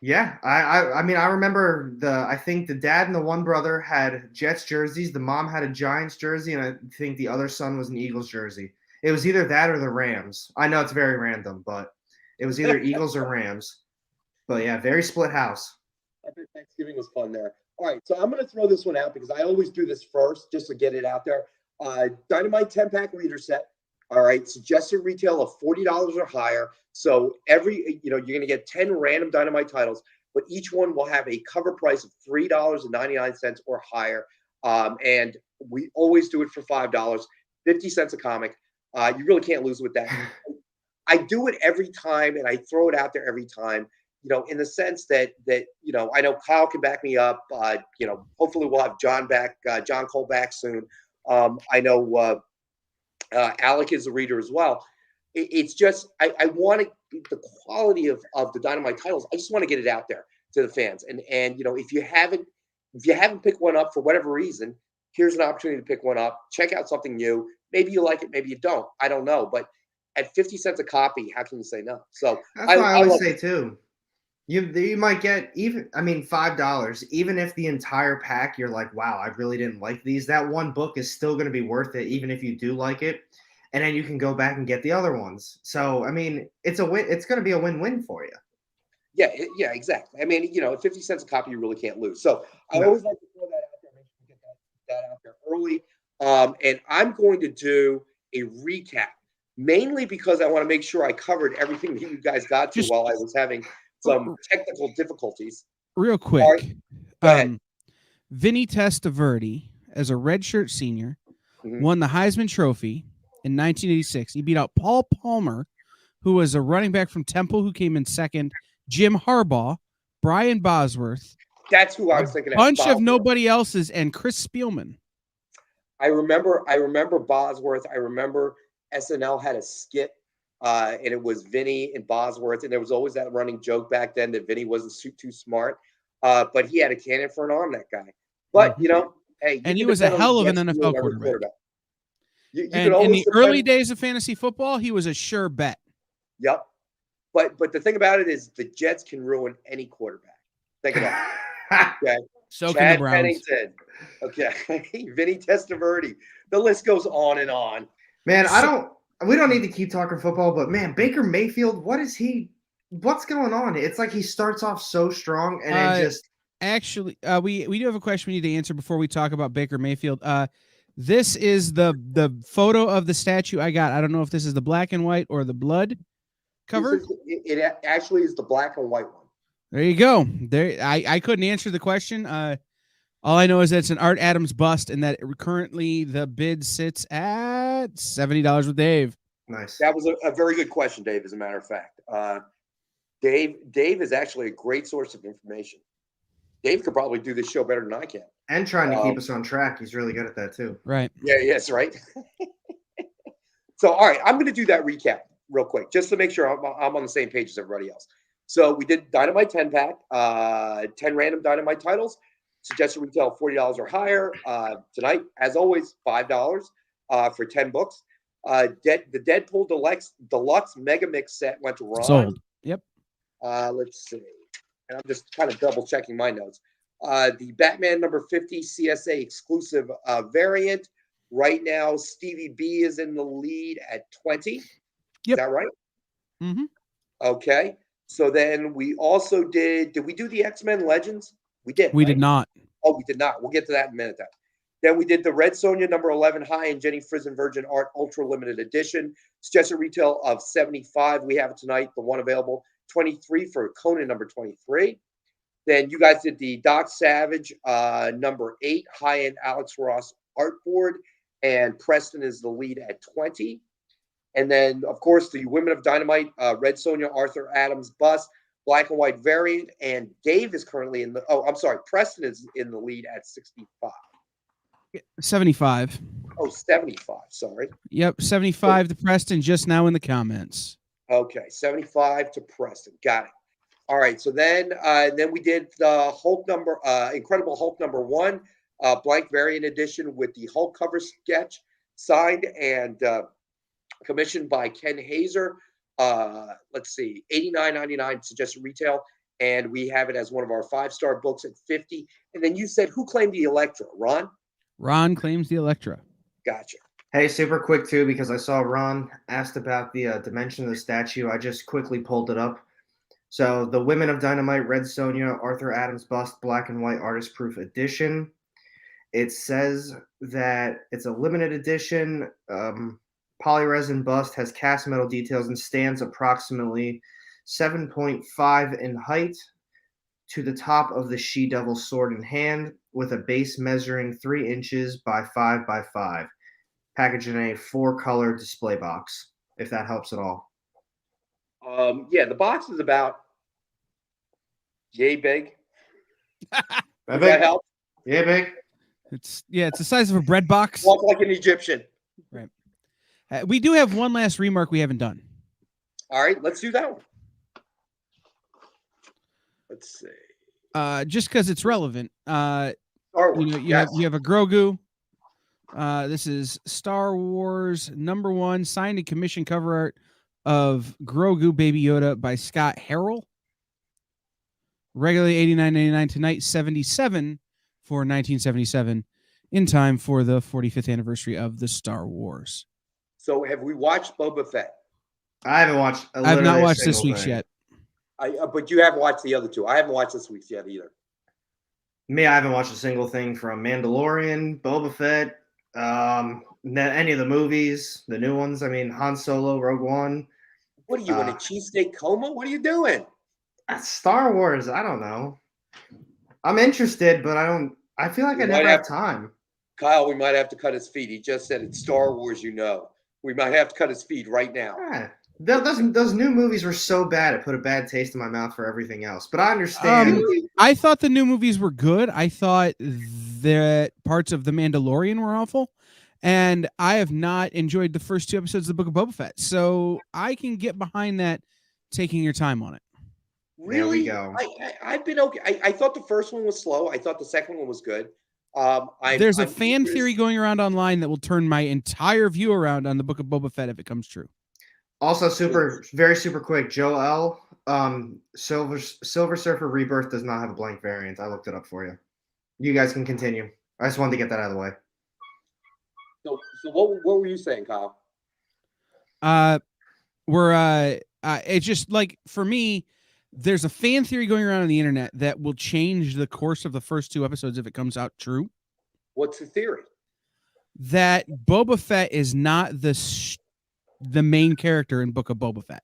Yeah, I mean, I remember I think the dad and the one brother had Jets jerseys. The mom had a Giants jersey, and I think the other son was an Eagles jersey. It was either that or the Rams. I know it's very random, but it was either Eagles or Rams. But yeah, very split house. I bet Thanksgiving was fun there. All right, so I'm going to throw this one out because I always do this first just to get it out there. Dynamite 10-pack reader set. All right, suggested retail of $40 or higher. So you're going to get 10 random Dynamite titles, but each one will have a cover price of $3.99 or higher. And we always do it for $5, 50 cents a comic. You really can't lose with that. I do it every time, and I throw it out there every time. In the sense that I know Kyle can back me up. Hopefully we'll have John Cole back soon. I know Alec is a reader as well. It's just I want the quality of the Dynamite titles. I just want to get it out there to the fans. And if you haven't picked one up for whatever reason, here's an opportunity to pick one up. Check out something new. Maybe you like it, maybe you don't. I don't know, but at 50 cents a copy, how can you say no? So that's what I always say too. You might get $5, even if the entire pack you're like, wow, I really didn't like these. That one book is still going to be worth it, even if you do like it, and then you can go back and get the other ones. So I mean, it's a win. It's going to be a win-win for you. Yeah, exactly. I mean, at 50 cents a copy, you really can't lose. So I always like to throw that out there, make sure you get that out there early. And I'm going to do a recap, mainly because I want to make sure I covered everything that you guys got to while I was having some technical difficulties. Real quick, Vinny Testaverde, as a redshirt senior, won the Heisman Trophy in 1986. He beat out Paul Palmer, who was a running back from Temple, who came in second, Jim Harbaugh, Brian Bosworth. That's who I was thinking. A bunch of nobody else's, and Chris Spielman. I remember Bosworth. I remember SNL had a skit. And it was Vinny and Bosworth, and there was always that running joke back then that Vinny wasn't too smart, but he had a cannon for an arm, that guy. But hey, and he was a hell of an NFL quarterback. And in the early days of fantasy football, he was a sure bet. Yep. But the thing about it is, the Jets can ruin any quarterback. Think about it. Okay. So Chad can the Browns. Pennington. Okay. Vinny Testaverde. The list goes on and on. Man, we don't need to keep talking football, but man, Baker Mayfield, what's going on? It's like he starts off so strong and then just actually we do have a question we need to answer before we talk about Baker Mayfield. This is the photo of the statue I got. I don't know if this is the black and white or the blood cover. It actually is the black and white one. There you go. There I couldn't answer the question. All I know is that it's an Art Adams bust, and that currently the bid sits at $70 with Dave. Nice. That was a very good question, Dave, as a matter of fact. Dave is actually a great source of information. Dave could probably do this show better than I can. And trying to keep us on track. He's really good at that too. Right. Yeah, yes, right. So, all right, I'm going to do that recap real quick, just to make sure I'm on the same page as everybody else. So we did Dynamite 10-pack, 10 random Dynamite titles, suggested retail $40 or higher. Tonight, as always, $5 for 10 books. The Deadpool Deluxe Mega Mix set went to Ron. Sold. Yep. Let's see. And I'm just kind of double checking my notes. The Batman number 50 CSA exclusive variant. Right now, Stevie B is in the lead at 20. Yep. Is that right? Mm-hmm. Okay. So then we also did we do the X-Men Legends? We did. We right? did not. Oh, we did not. We'll get to that in a minute then we did the Red Sonja number 11 high and Jenny Frison Virgin Art Ultra Limited Edition. Suggested retail of $75. We have it tonight. The one available, $23 for Conan number 23. Then you guys did the Doc Savage number 8 high-end Alex Ross artboard, and Preston is the lead at 20. And then, of course, the Women of Dynamite, Red Sonja, Arthur Adams bust, black and white variant, and Dave is currently in the. Oh, I'm sorry, Preston is in the lead at 65. 75. Oh, 75. Sorry. Yep, 75 to Preston just now in the comments. Okay, 75 to Preston. Got it. All right. So then we did the Hulk number, Incredible Hulk number 1, blank variant edition with the Hulk cover sketch signed and commissioned by Ken Hazer. Let's see, $89.99 suggested retail, and we have it as one of our 5-star books at $50. And then you said, who claimed the Elektra? Ron? Ron claims the Elektra. Gotcha. Hey, super quick too, because I saw Ron asked about the dimension of the statue. I just quickly pulled it up. So the Women of Dynamite, Red Sonja, Arthur Adams bust, black and white artist proof edition. It says that it's a limited edition. Polyresin bust, has cast metal details, and stands approximately 7.5 in height to the top of the she-devil sword in hand, with a base measuring 3 inches by 5 by 5. Packaged in a 4-color display box, if that helps at all. Yeah, the box is about yay big. Does Big? that help? Yeah, big. It's the size of a bread box. Walk like an Egyptian. Right. We do have one last remark we haven't done. All right, let's do that one. Let's see. Just because it's relevant. Star Wars. You have a Grogu. This is Star Wars number 1 signed and commissioned cover art of Grogu Baby Yoda by Scott Harrell. Regularly $89.99 tonight, $77 for 1977, in time for the 45th anniversary of the Star Wars. So have we watched Boba Fett? I haven't watched. I have not watched this week's yet. But you have watched the other two. I haven't watched this week's yet either. Me, I haven't watched a single thing from Mandalorian, Boba Fett, any of the movies, the new ones. I mean, Han Solo, Rogue One. What are you in a cheesesteak coma? What are you doing? Star Wars. I don't know. I'm interested, but I feel like I never have time. Kyle, we might have to cut his feet. He just said it's Star Wars, We might have to cut his feet right now. Yeah. Those new movies were so bad, it put a bad taste in my mouth for everything else. But I understand. I thought the new movies were good. I thought that parts of The Mandalorian were awful. And I have not enjoyed the first 2 episodes of the Book of Boba Fett. So I can get behind that, taking your time on it. Really? There we go. I've been okay. I thought the first one was slow. I thought the second one was good. There's a fan theory going around online that will turn my entire view around on the Book of Boba Fett if it comes true. Also, very super quick. Joel, Silver Surfer Rebirth does not have a blank variant. I looked it up for you. You guys can continue. I just wanted to get that out of the way. So what were you saying, Kyle? It's just like, for me, there's a fan theory going around on the internet that will change the course of the first 2 episodes if it comes out true. What's the theory? That Boba Fett is not the main character in Book of Boba Fett.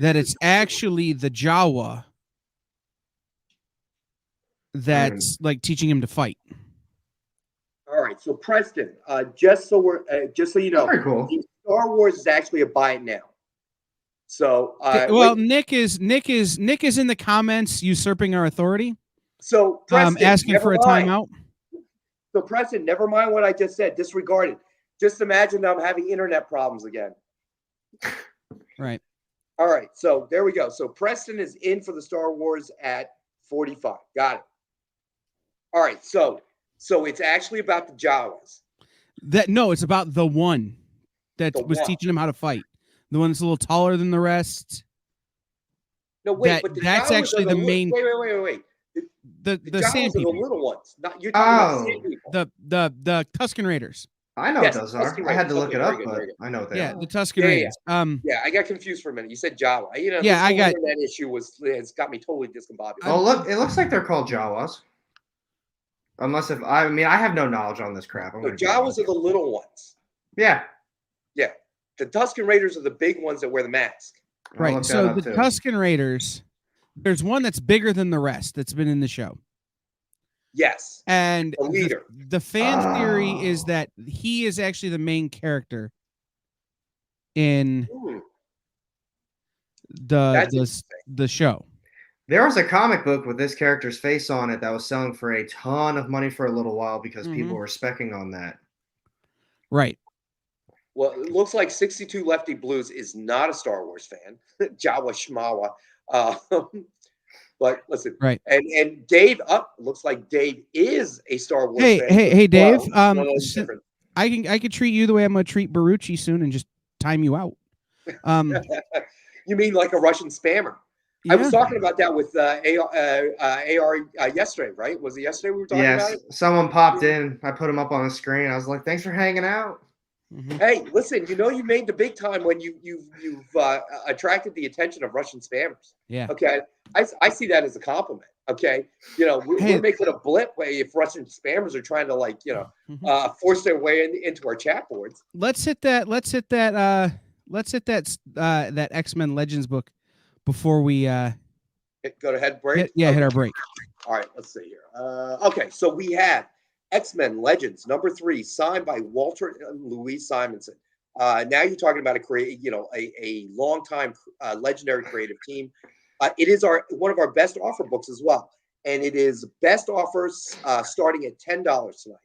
That it's actually the Jawa that's like teaching him to fight. All right, so Preston, just so you know, Very cool. Star Wars is actually a buy it now. So, Nick is in the comments usurping our authority. So, Preston, asking for a timeout. So, Preston, never mind what I just said. Disregard it. Just imagine I'm having internet problems again. Right. All right. So there we go. So Preston is in for the Star Wars at 45. Got it. All right. So it's actually about the Jawas. It's about the one that was teaching him how to fight. The one that's a little taller than the rest. No, wait, but that's Jawas actually the main. Wait. The Jawas sand are people. the little ones. Not you're talking about sand people. The Tusken Raiders. I know what those are. I had to look it up, but I know what they are. The Tusken Raiders. Yeah, I got confused for a minute. You said Jawa. That issue has got me totally discombobulated. Oh, look, it looks like they're called Jawas. Unless I have no knowledge on this crap. The Jawas are the little ones. Yeah. Yeah. The Tusken Raiders are the big ones that wear the mask. Right. So the Tusken Raiders, there's one that's bigger than the rest that's been in the show. Yes. And the leader. The fan theory is that he is actually the main character in the show. There was a comic book with this character's face on it that was selling for a ton of money for a little while because people were specking on that. Right. Well, it looks like 62 Lefty Blues is not a Star Wars fan. Jawa Shmawa. But listen, right. And Dave looks like Dave is a Star Wars fan. Hey, Dave. I could treat you the way I'm gonna treat Barucci soon and just time you out. You mean like a Russian spammer? Yeah. I was talking about that with AR yesterday, right? Was it yesterday we were talking about it? Yes, someone popped in. I put him up on the screen. I was like, "Thanks for hanging out." Mm-hmm. Hey, listen, you made the big time when you've attracted the attention of Russian spammers. Yeah. Okay. I see that as a compliment. Okay. We're making a blip if Russian spammers are trying to force their way into our chat boards. Let's hit that X-Men Legends book before we go to head break. Hit our break. All right, let's see here. Okay, so we have X-Men Legends #3, signed by Walter and Louise Simonson. Now you're talking about a long-time legendary creative team. It is one of our best offer books as well, and it is best offers starting at $10 tonight.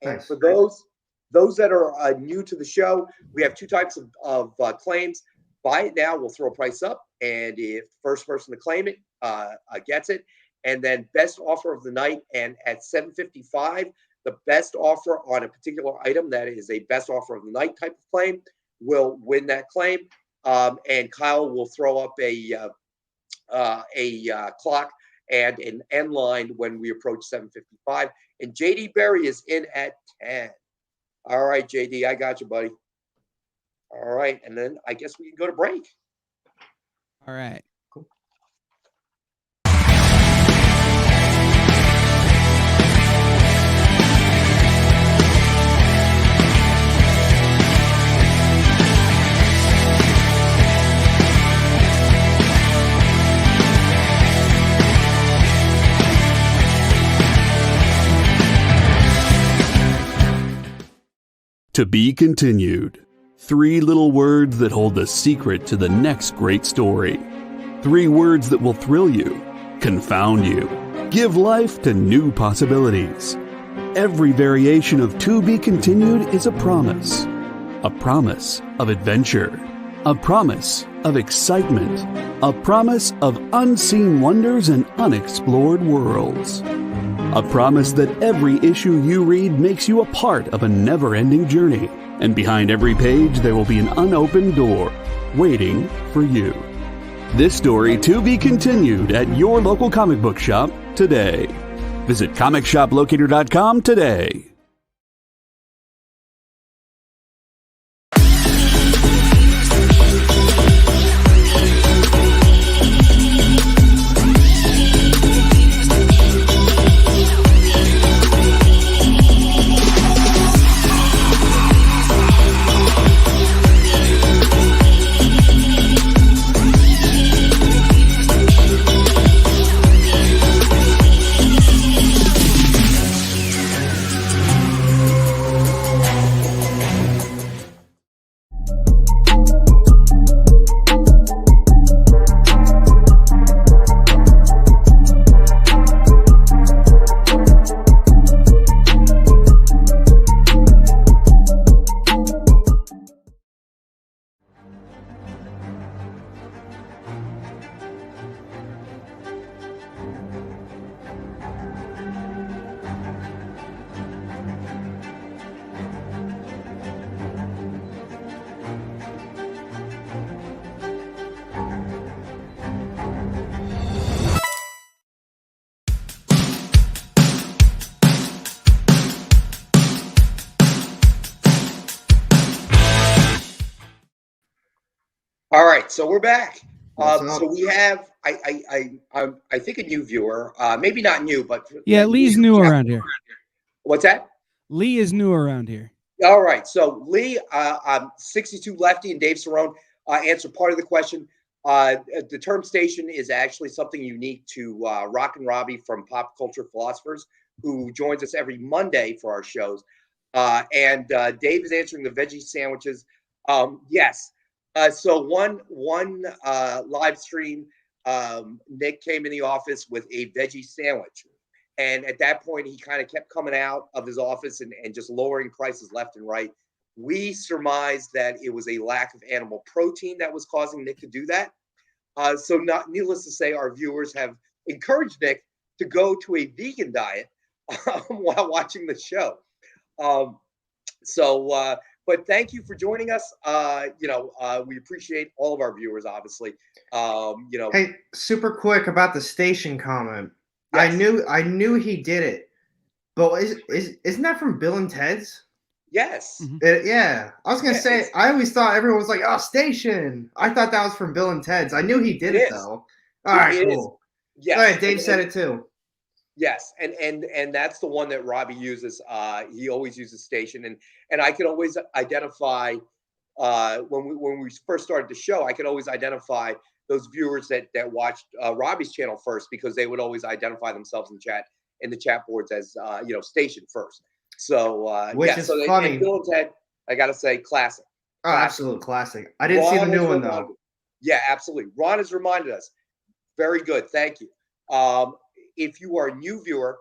And for those that are new to the show, we have two types of claims. Buy it now, we'll throw a price up, and if the first person to claim it gets it, and then best offer of the night, and at $7.55. The best offer on a particular item that is a best offer of the night type of claim will win that claim. And Kyle will throw up a clock and an end line when we approach 7:55. And JD Berry is in at 10. All right, JD, I got you, buddy. All right, and then I guess we can go to break. All right. Cool. To be continued. 3 little words that hold the secret to the next great story. 3 words that will thrill you, confound you, give life to new possibilities. Every variation of To Be Continued is a promise of adventure, a promise of excitement, a promise of unseen wonders and unexplored worlds. A promise that every issue you read makes you a part of a never-ending journey. And behind every page, there will be an unopened door waiting for you. This story to be continued at your local comic book shop today. Visit comicshoplocator.com today. right, so we're back. So we have, I think, a new viewer. Maybe not new, but yeah, Lee's new around here. What's that? Lee is new around here. All right, so Lee, 62 Lefty and Dave Cerrone answered part of the question. The term station is actually something unique to Rock and Robbie from Pop Culture Philosophers, who joins us every Monday for our shows. And Dave is answering the veggie sandwiches. Yes. So one live stream, Nick came in the office with a veggie sandwich. And at that point, he kind of kept coming out of his office and just lowering prices left and right. We surmised that it was a lack of animal protein that was causing Nick to do that. So needless to say, our viewers have encouraged Nick to go to a vegan diet while watching the show. But thank you for joining us. We appreciate all of our viewers, obviously. Hey, super quick about the station comment. Yes. I knew he did it, but isn't that from Bill and Ted's? Yes. Mm-hmm. Yeah, I was gonna say. I always thought everyone was like, "Oh, station." I thought that was from Bill and Ted's. I knew he did it though. All right, cool. Yes. All right, Dave said it too. Yes, and that's the one that Robbie uses. He always uses station, and I can always identify when we first started the show. I could always identify those viewers that watched Robbie's channel first, because they would always identify themselves in the chat boards as station first. So which is funny. And Bill and Ted, I gotta say, classic. Oh, absolute classic. I didn't see the new one though. Yeah, absolutely. Ron has reminded us. Very good, thank you. If you are a new viewer,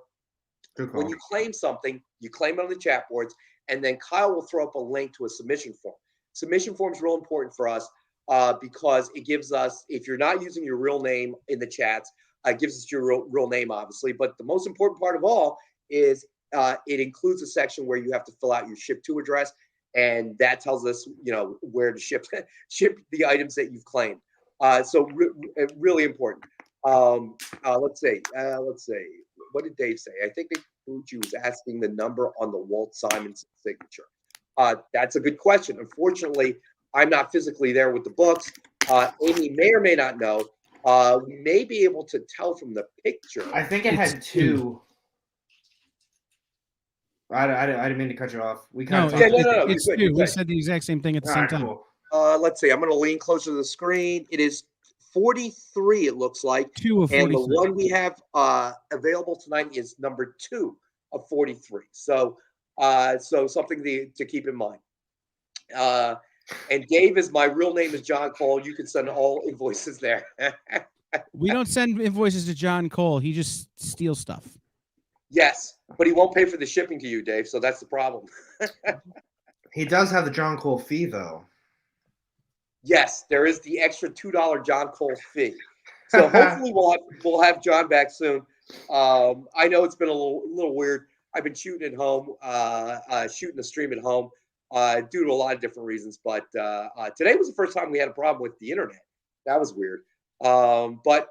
when you claim something, you claim it on the chat boards, and then Kyle will throw up a link to a submission form. Submission form is real important for us because it gives us, if you're not using your real name in the chats, it gives us your real name, obviously. But the most important part of all is it includes a section where you have to fill out your ship to address, and that tells us, where to ship the items that you've claimed. So really important. Let's see. What did Dave say? I think Fuji was asking the number on the Walt Simonson signature. That's a good question. Unfortunately, I'm not physically there with the books. Amy may or may not know. We may be able to tell from the picture. I think it had two. I didn't mean to cut you off. We kind of it's two. We said the exact same thing at the same time. Cool. Let's see. I'm going to lean closer to the screen. It is 43, it looks like. 2 of 43. And the one we have available tonight is number 2 of 43. So something to keep in mind. And Dave is my real name is John Cole. You can send all invoices there. We don't send invoices to John Cole. He just steals stuff. Yes, but he won't pay for the shipping to you, Dave. So that's the problem. He does have the John Cole fee, though. Yes, there is the extra $2 John Cole fee. So hopefully we'll have John back soon. I know it's been a little weird. I've been shooting at home, shooting the stream at home due to a lot of different reasons. But today was the first time we had a problem with the internet. That was weird. But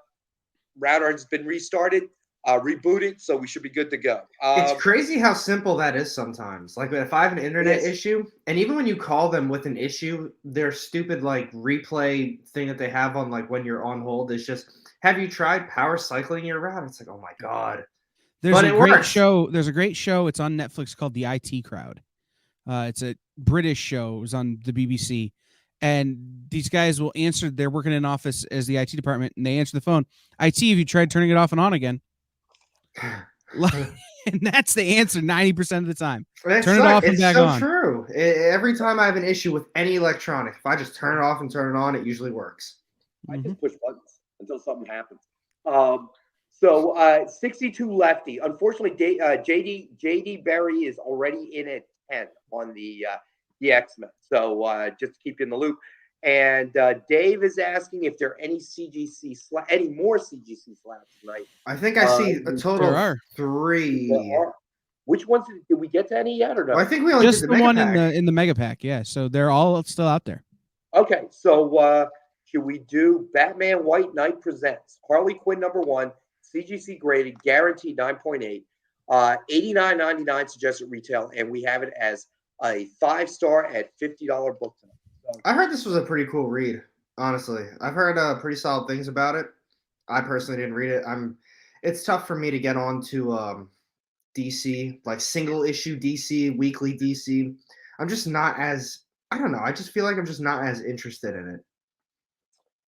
router has been restarted, rebooted, so we should be good to go. It's crazy how simple that is sometimes. Like if I have an internet issue, and even when you call them with an issue, their stupid like replay thing that they have on like when you're on hold is just, have you tried power cycling your router? It's like, oh my God. There's a great show. There's a great show. It's on Netflix called The IT Crowd. It's a British show. It was on the BBC. And these guys will answer. They're working in an office as the IT department, and they answer the phone. IT, have you tried turning it off and on again? And that's the answer 90% of the time. Turn it off and back on. It's so true. Every time I have an issue with any electronic, if I just turn it off and turn it on, it usually works. I just push buttons until something happens. So 62 Lefty. Unfortunately, JD Berry is already in at 10 on the X-Men. So just to keep you in the loop. And Dave is asking if there are any any more CGC slabs tonight. I think I see a total of 3. Which ones did we get to any yet or no? Well, I think we only just did the one pack. in the mega pack. Yeah, so they're all still out there. Okay, so should we do Batman White Knight Presents Harley Quinn #1, CGC graded, guaranteed 9.8, $89.99 suggested retail, and we have it as a 5-star at $50 book tonight. So, I heard this was a pretty cool read. Honestly, I've heard pretty solid things about it. I personally didn't read it. It's tough for me to get on to DC, like single issue DC, weekly DC. I'm just not as I don't know. I just feel like I'm just not as interested in it.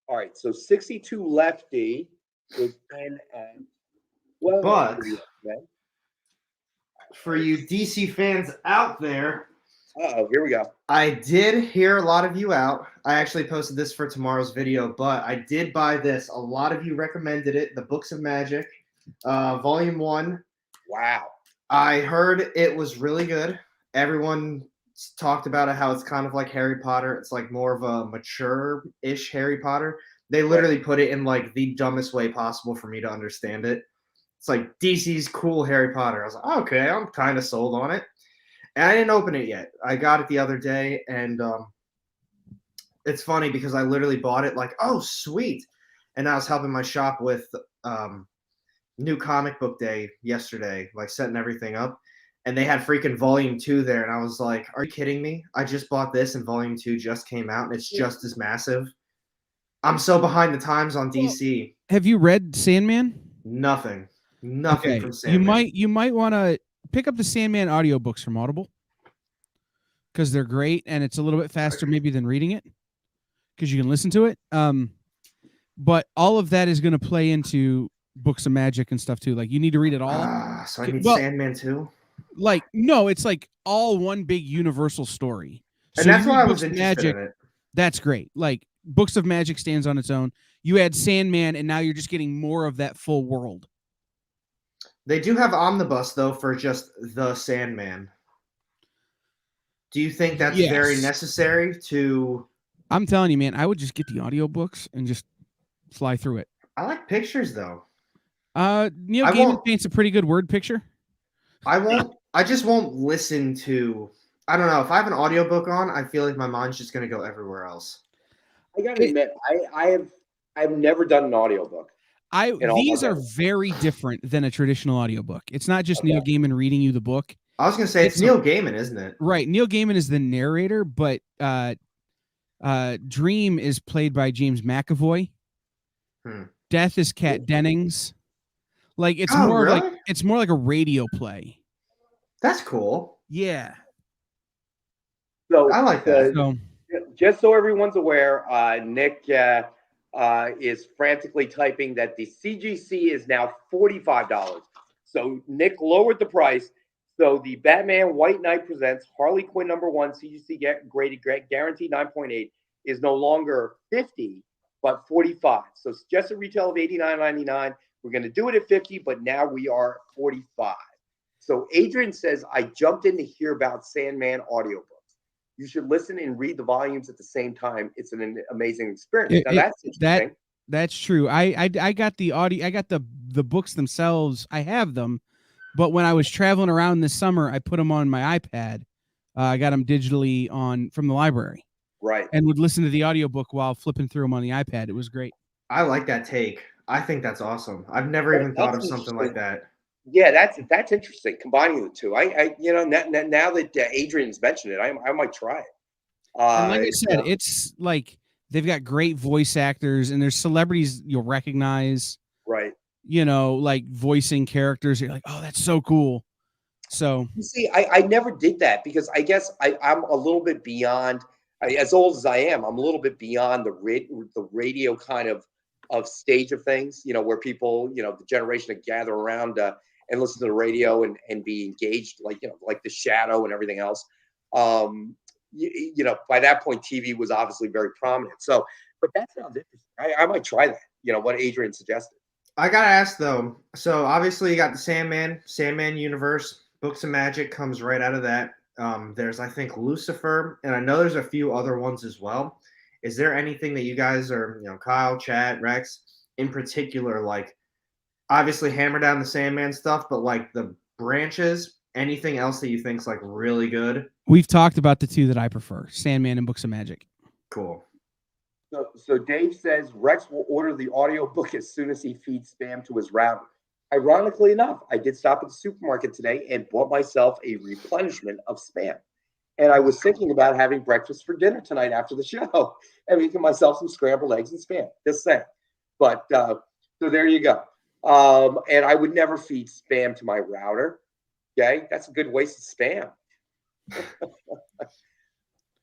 All right, so 62 Lefty is in at 12 But for the X-Men. for you DC fans out there, Uh-oh, here we go. I did hear a lot of you out. I actually posted this for tomorrow's video, but I did buy this. A lot of you recommended it, The Books of Magic, Volume 1. Wow. I heard it was really good. Everyone talked about it, how it's kind of like Harry Potter. It's like more of a mature-ish Harry Potter. They literally put it in like the dumbest way possible for me to understand it. It's like DC's cool Harry Potter. I was like, okay, I'm kind of sold on it. And I didn't open it yet. I got it the other day, and it's funny because I literally bought it like, oh, sweet. And I was helping my shop with New Comic Book Day yesterday, like setting everything up. And they had freaking Volume 2 there. And I was like, are you kidding me? I just bought this and Volume 2 just came out and it's just as massive. I'm so behind the times on DC. Have you read Sandman? Nothing Okay. from Sandman. You might want to pick up the Sandman audiobooks from Audible because they're great and it's a little bit faster maybe than reading it because you can listen to it. But all of that is going to play into Books of Magic and stuff too. Like you need to read it all. So I need Sandman too? Like, no, it's like all one big universal story. And that's why I was interested in it. That's great. Like Books of Magic stands on its own. You add Sandman and now you're just getting more of that full world. They do have Omnibus, though, for just the Sandman. Do you think that's very necessary to... I'm telling you, man, I would just get the audiobooks and just fly through it. I like pictures, though. Neil Gaiman paints a pretty good word picture. I just won't listen to... I don't know. If I have an audiobook on, I feel like my mind's just going to go everywhere else. I got to admit, I've never done an audiobook. These are very different than a traditional audiobook. It's not just Neil Gaiman reading you the book. I was going to say, it's Neil Gaiman, isn't it? Right. Neil Gaiman is the narrator, but Dream is played by James McAvoy. Death is Kat Dennings. Like it's more like a radio play. That's cool. Yeah. So I like that. Just so everyone's aware, Nick is frantically typing that the CGC is now $45. So Nick lowered the price. So the Batman White Knight presents Harley Quinn #1 CGC graded guaranteed 9.8 is no longer $50 but $45. So suggested retail of $89.99. We're going to do it at $50, but now we are $45. So Adrian says, I jumped in to hear about Sandman audiobooks. You should listen and read the volumes at the same time. It's an amazing experience. Now that's interesting. That's true. I got the audio. I got the books themselves. I have them, but when I was traveling around this summer, I put them on my iPad. I got them digitally from the library. Right. And would listen to the audiobook while flipping through them on the iPad. It was great. I like that take. I think that's awesome. I've never even thought of something like that. Yeah, that's interesting. Combining the two, I now that Adrian's mentioned it, I might try it. And like I said, it's like they've got great voice actors, and there's celebrities you'll recognize. Right. Like voicing characters. You're like, oh, that's so cool. So you see, I never did that because I guess I'm a little bit beyond. As old as I am, I'm a little bit beyond the radio kind of stage of things. Where people, the generation that gather around. And listen to the radio and be engaged, like the Shadow and everything else. By that point, TV was obviously very prominent. So, but that sounds interesting. I might try that. What Adrian suggested. I gotta ask though. So obviously you got the Sandman universe. Books of Magic comes right out of that. There's I think Lucifer, and I know there's a few other ones as well. Is there anything that you guys are, Kyle, Chad, Rex, in particular, like? Obviously hammer down the Sandman stuff, but like the branches, anything else that you think's like really good? We've talked about the two that I prefer, Sandman and Books of Magic. Cool. So Dave says Rex will order the audiobook as soon as he feeds spam to his router. Ironically enough, I did stop at the supermarket today and bought myself a replenishment of spam. And I was thinking about having breakfast for dinner tonight after the show and making myself some scrambled eggs and spam. Just saying. But so there you go. And I would never feed spam to my router. Okay, that's a good waste of spam.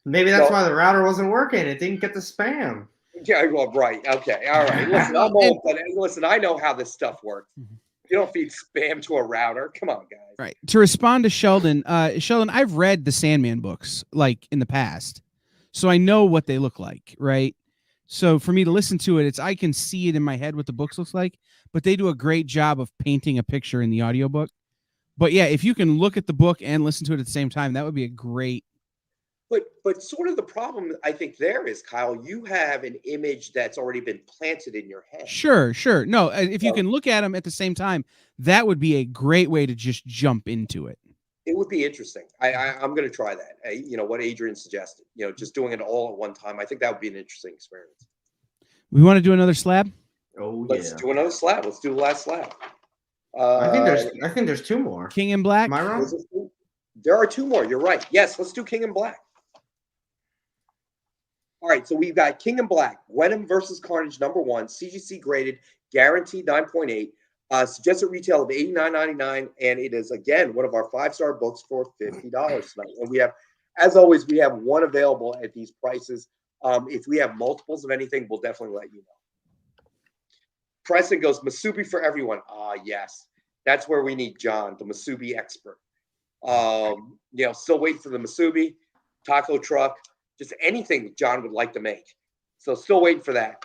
Maybe that's why the router wasn't working. It didn't get the spam. Yeah, well, right. Okay, all right. Listen, I'm old, but listen, I know how this stuff works. You don't feed spam to a router. Come on, guys. Right. To respond to Sheldon, Sheldon, I've read the Sandman books like in the past, so I know what they look like, right? So for me to listen to it, I can see it in my head what the books looks like, but they do a great job of painting a picture in the audiobook. But yeah, if you can look at the book and listen to it at the same time, that would be a great. But sort of the problem I think there is, Kyle, you have an image that's already been planted in your head. Sure. No, if you can look at them at the same time, that would be a great way to just jump into it. It would be interesting. I'm going to try that. You know, what Adrian suggested, just doing it all at one time. I think that would be an interesting experience. We want to do another slab? Oh, Let's do another slab. Let's do the last slab. I think there's two more. King in Black? Am I wrong? There are two more. You're right. Yes, let's do King in Black. All right, so we've got King in Black, Venom versus Carnage #1, CGC graded, guaranteed 9.8, suggested retail of $89.99, and it is, again, one of our 5-star books for $50 tonight. And we have, as always, we have one available at these prices. If we have multiples of anything, we'll definitely let you know. Preston goes, Masubi for everyone. Yes, that's where we need John, the Masubi expert. Still waiting for the Masubi, taco truck, just anything John would like to make. So still waiting for that.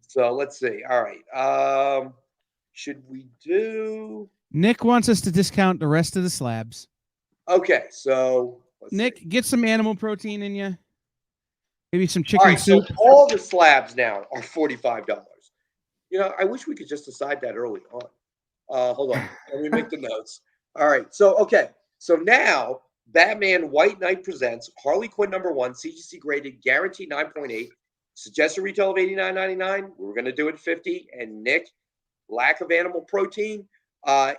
So let's see. All right. Should we do? Nick wants us to discount the rest of the slabs. Okay. So Nick, get some animal protein in you. Maybe some chicken soup. So all the slabs now are $45. I wish we could just decide that early on. Hold on. Let me make the notes. All right. So now Batman White Knight presents Harley Quinn #1, CGC graded, guaranteed 9.8, suggested retail of $89.99. We're going to do it at $50. And Nick, lack of animal protein,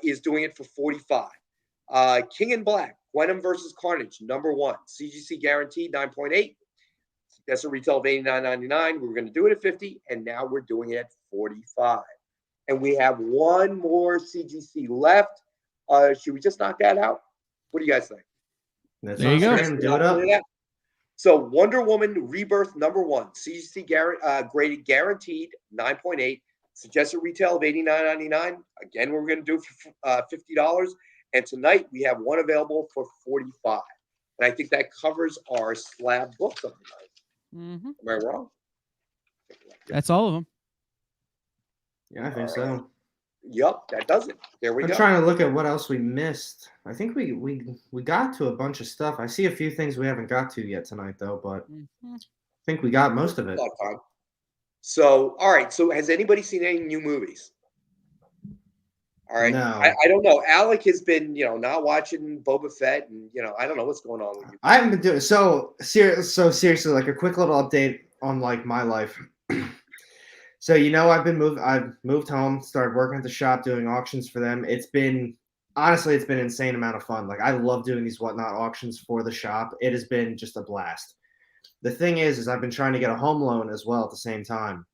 is doing it for $45. King in Black, Venom versus Carnage #1, CGC guaranteed 9.8, suggested retail of $89.99. We were going to do it at $50, and now we're doing it at $45. And we have one more CGC left. Should we just knock that out? What do you guys think? There you go. Do it up. So Wonder Woman Rebirth #1, CGC graded, guaranteed 9.8, suggested retail of $89.99. Again, we're going to do it for $50. And tonight we have one available for $45. And I think that covers our slab books of the night. Mm-hmm. Am I wrong? That's all of them. Yeah, I think so. Yep, that does it. There we go. I'm trying to look at what else we missed. I think we got to a bunch of stuff. I see a few things we haven't got to yet tonight, though, but I think we got most of it. So, all right. So, has anybody seen any new movies? All right. No. I don't know. Alec has been, not watching Boba Fett, and I don't know what's going on with you. I haven't been doing so seriously. Like a quick little update on like my life. So I've moved home, started working at the shop, doing auctions for them. It's been an insane amount of fun. Like I love doing these whatnot auctions for the shop. It has been just a blast. The thing is I've been trying to get a home loan as well at the same time.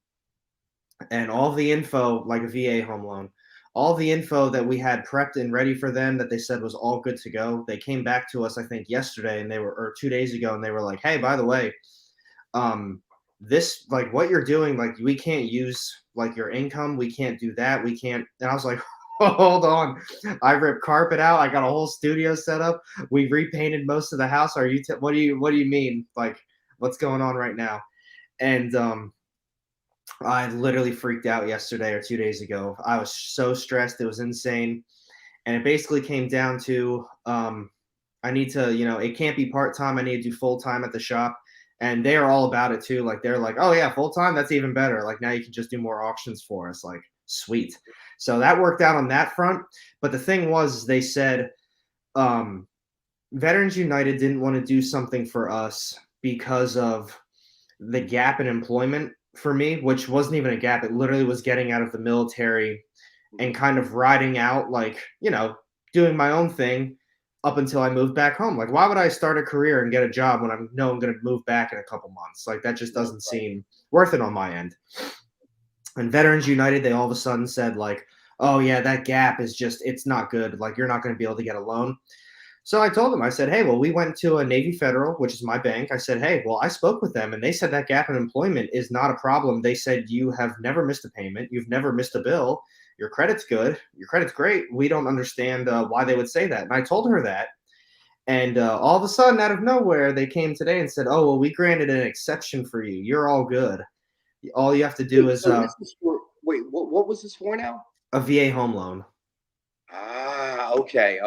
And all the info, like a VA home loan, all the info that we had prepped and ready for them that they said was all good to go. They came back to us, I think yesterday, or 2 days ago, and they were like, hey, by the way, this, like what you're doing, like we can't use like your income. We can't do that. We can't. And I was like, hold on. I ripped carpet out. I got a whole studio set up. We repainted most of the house. What do you mean? Like what's going on right now? And I literally freaked out yesterday or 2 days ago. I was so stressed. It was insane. And it basically came down to I need to, it can't be part-time. I need to do full-time at the shop. And they are all about it too. Like they're like, oh yeah, full-time, that's even better. Like now you can just do more auctions for us. Like sweet. So that worked out on that front. But the thing was, they said Veterans United didn't want to do something for us because of the gap in employment for me, which wasn't even a gap. It literally was getting out of the military and kind of riding out, like, doing my own thing up until I moved back home. Like, why would I start a career and get a job when I know I'm going to move back in a couple months? Like, that just doesn't seem worth it on my end. And Veterans United, they all of a sudden said, like, oh, yeah, that gap is just, it's not good. Like, you're not going to be able to get a loan. So I told them, I said, hey, well, we went to a Navy Federal, which is my bank. I said, hey, well, I spoke with them, and they said that gap in employment is not a problem. They said, you have never missed a payment. You've never missed a bill. Your credit's good. Your credit's great. We don't understand why they would say that. And I told her that. And all of a sudden, out of nowhere, they came today and said, oh, well, we granted an exception for you. You're all good. All you have to do is what was this for now? A VA home loan. Ah, okay.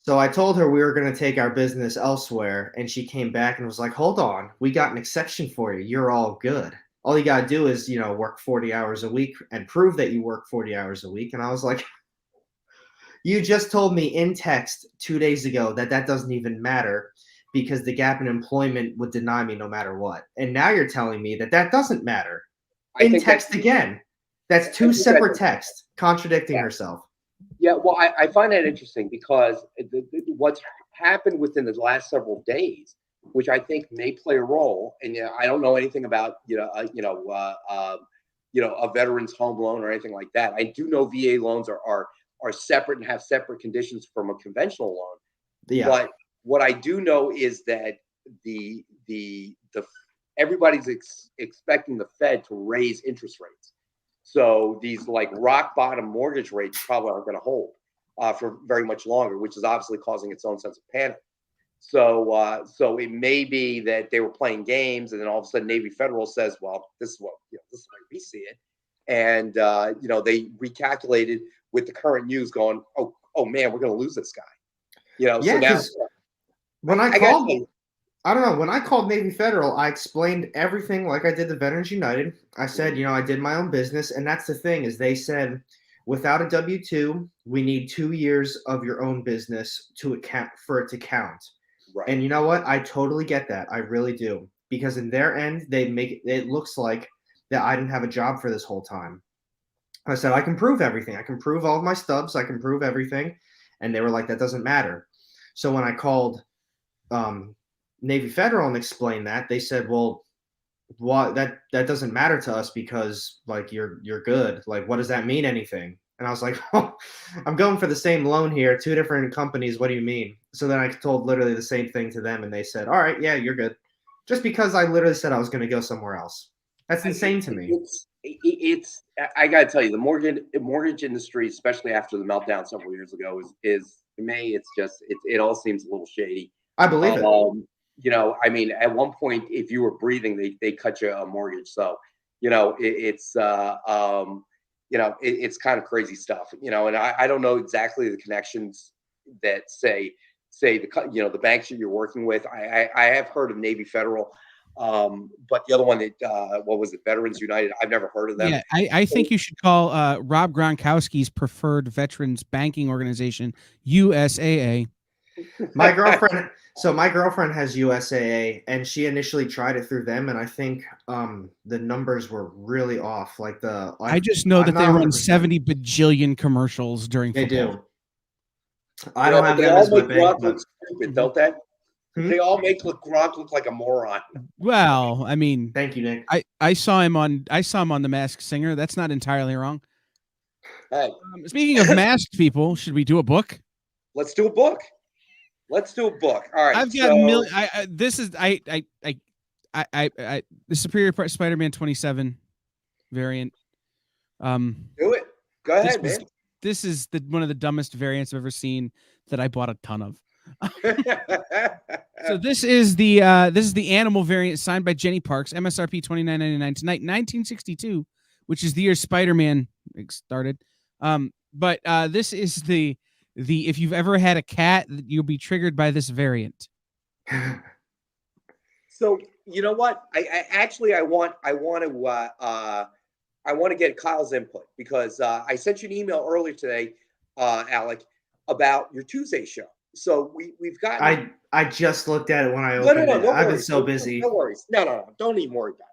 So I told her we were going to take our business elsewhere, and she came back and was like, hold on, we got an exception for you. You're all good. All you got to do is, work 40 hours a week and prove that you work 40 hours a week. And I was like, you just told me in text 2 days ago that doesn't even matter because the gap in employment would deny me no matter what. And now you're telling me that doesn't matter. In text again. That's two separate texts contradicting herself. Yeah, well, I find that interesting because what's happened within the last several days, which I think may play a role, and I don't know anything about a veteran's home loan or anything like that. I do know VA loans are separate and have separate conditions from a conventional loan. Yeah. But what I do know is that the everybody's expecting the Fed to raise interest rates. So these like rock bottom mortgage rates probably aren't going to hold for very much longer, which is obviously causing its own sense of panic. So it may be that they were playing games, and then all of a sudden Navy Federal says, "Well, this is what we see it," and they recalculated with the current news, going, "Oh man, we're going to lose this guy." Yeah, so now when I called, I don't know. When I called Navy Federal, I explained everything like I did the Veterans United. I said, I did my own business. And that's the thing is they said, without a W-2, we need 2 years of your own business to account for it to count. Right. And you know what? I totally get that. I really do. Because in their end, they make it looks like that I didn't have a job for this whole time. I said, I can prove everything. I can prove all of my stubs. I can prove everything. And they were like, that doesn't matter. So when I called Navy Federal and explained that, they said, well, what that doesn't matter to us because like you're good. Like, what does that mean, anything? And I was like, oh, I'm going for the same loan here, 2 different companies. What do you mean? So then I told literally the same thing to them, and they said, all right, yeah, you're good. Just because I literally said I was going to go somewhere else. That's insane to me. It's I got to tell you, the mortgage industry, especially after the meltdown several years ago, is to me, it's just it all seems a little shady. I believe it. I mean, at one point, if you were breathing, they cut you a mortgage. So, it's kind of crazy stuff. And I don't know exactly the connections that say the banks that you're working with. I have heard of Navy Federal, but the other one, what was it, Veterans United? I've never heard of them. Yeah, I think you should call Rob Gronkowski's preferred veterans banking organization, USAA. My girlfriend has USAA, and she initially tried it through them, and I think the numbers were really off. I just know that they run 70 bajillion commercials during football. They do. I don't have them as my bank, but stupid, don't they? They all make Gronk look like a moron. Well, I mean, thank you, Nick. I saw him on The Masked Singer. That's not entirely wrong. Hey, speaking of masked people, should we do a book? Let's do a book. All right. I've got this is the Superior Spider-Man 27 variant. Do it. Go ahead, man. This is one of the dumbest variants I've ever seen that I bought a ton of. So this is the animal variant signed by Jenny Parks, MSRP $29.99 tonight, 1962, which is the year Spider-Man started. But this is the if you've ever had a cat, you'll be triggered by this variant. So you know what? I want to get Kyle's input because I sent you an email earlier today, Alec, about your Tuesday show. So we've got. I just looked at it when I opened it. I've been so busy. No worries. No. Don't even worry about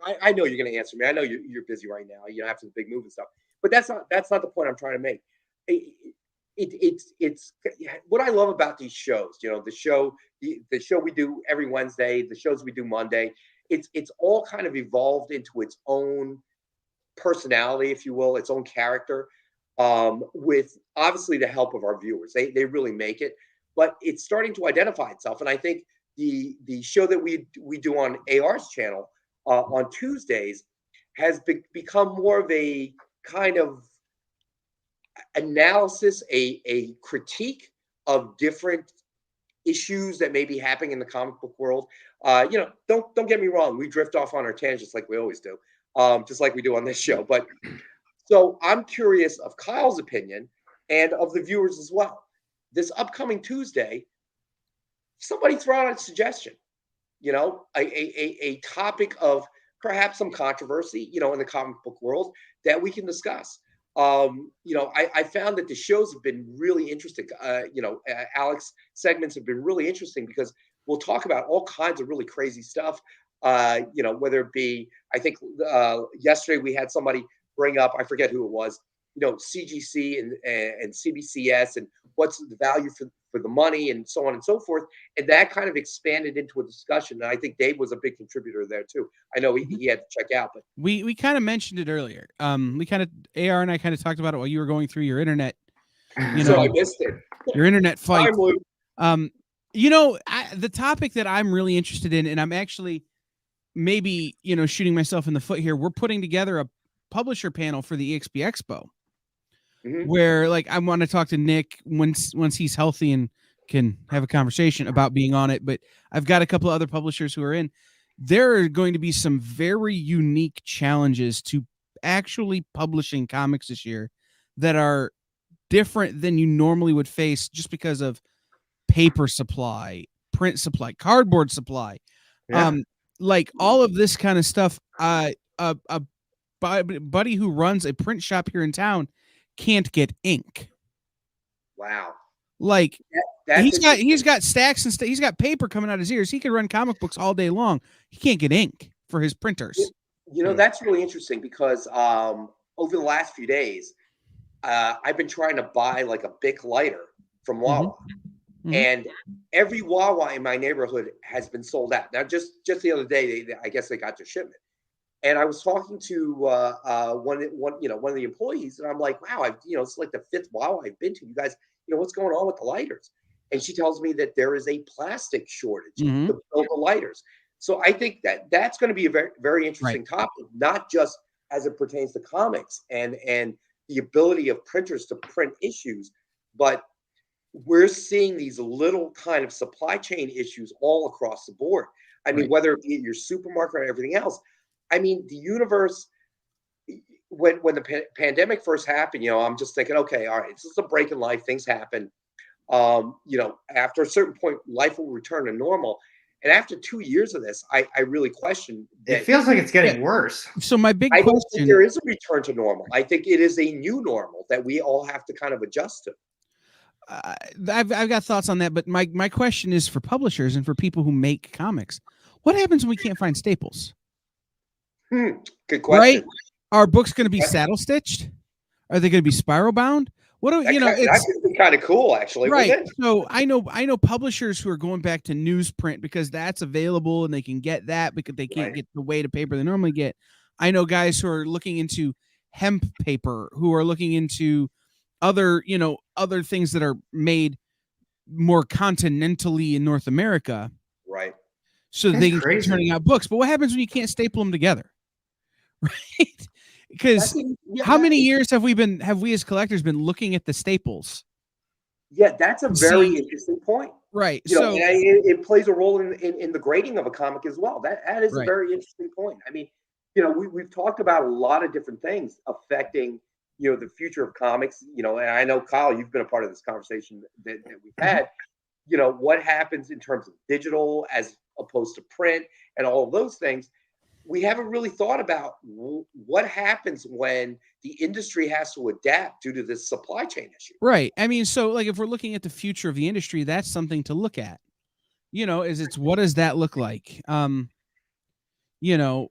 it. I know you're going to answer me. I know you're busy right now. After the big move and stuff. But that's not the point I'm trying to make. it's what I love about these shows. You know, the show we do every Wednesday, the shows we do Monday. It's all kind of evolved into its own personality, if you will, its own character, with obviously the help of our viewers. They really make it, but it's starting to identify itself. And I think the show that we do on AR's channel on Tuesdays has become more of a kind of analysis, a critique of different issues that may be happening in the comic book world. You know, don't get me wrong, we drift off on our tangents like we always do, just like we do on this show. But so I'm curious of Kyle's opinion and of the viewers as well. This upcoming Tuesday, somebody throw out a suggestion, you know, a topic of perhaps some controversy, you know, in the comic book world that we can discuss. You know, I found that the shows have been really interesting. You know, Alex segments have been really interesting because we'll talk about all kinds of really crazy stuff. You know, whether it be, I think yesterday we had somebody bring up, I forget who it was, you know, CGC and CBCS and what's the value for the money and so on and so forth. And that kind of expanded into a discussion. And I think Dave was a big contributor there too. I know he had to check out, but we kind of mentioned it earlier. We kind of, AR and I kind of talked about it while you were going through your internet, you know, so I missed it. Your internet fight. You know, the topic that I'm really interested in, and I'm actually maybe, you know, shooting myself in the foot here. We're putting together a publisher panel for the EXP Expo. Where like I want to talk to Nick once he's healthy and can have a conversation about being on it. But I've got a couple of other publishers who are in. There are going to be some very unique challenges to actually publishing comics this year that are different than you normally would face just because of paper supply, print supply, cardboard supply, like all of this kind of stuff. A buddy who runs a print shop here in town can't get ink. Wow. Like he's got stacks and he's got paper coming out his ears. He could run comic books all day long. He can't get ink for his printers. You know, that's really interesting because over the last few days, I've been trying to buy like a Bic lighter from Wawa. And every Wawa in my neighborhood has been sold out. Now, just the other day, I guess they got their shipment. And I was talking to one of the employees, and I'm like, "Wow, it's like the 5th Wawa I've been to. You guys, you know, what's going on with the lighters?" And she tells me that there is a plastic shortage to build the lighters. So I think that's going to be a very, very interesting topic, not just as it pertains to comics and the ability of printers to print issues, but we're seeing these little kind of supply chain issues all across the board. I mean, whether it be at your supermarket or everything else. I mean, the universe, when the pandemic first happened, you know, I'm just thinking, okay, all right, this is a break in life. Things happen. You know, after a certain point, life will return to normal. And after 2 years of this, I really question that. It feels like it's getting worse. So my big question. I don't think there is a return to normal. I think it is a new normal that we all have to kind of adjust to. I've got thoughts on that, but my question is for publishers and for people who make comics. What happens when we can't find staples? Good question. Right? Are books going to be saddle stitched? Are they going to be spiral bound? What do you know? That could be kind of cool, actually. Right. So I know publishers who are going back to newsprint because that's available and they can get that because they can't get the weight of paper they normally get. I know guys who are looking into hemp paper, who are looking into other things that are made more continentally in North America. Right. So they can keep turning out books. But what happens when you can't staple them together? Right? Because how many years have we as collectors been looking at the staples? Yeah, that's a very interesting point. Right. You know, it plays a role in the grading of a comic as well. That is a very interesting point. I mean, you know, we've talked about a lot of different things affecting, you know, the future of comics, you know, and I know, Kyle, you've been a part of this conversation that we've had, you know, what happens in terms of digital as opposed to print and all of those things. We haven't really thought about what happens when the industry has to adapt due to this supply chain issue. Right. I mean, so like if we're looking at the future of the industry, that's something to look at. You know, what does that look like? You know,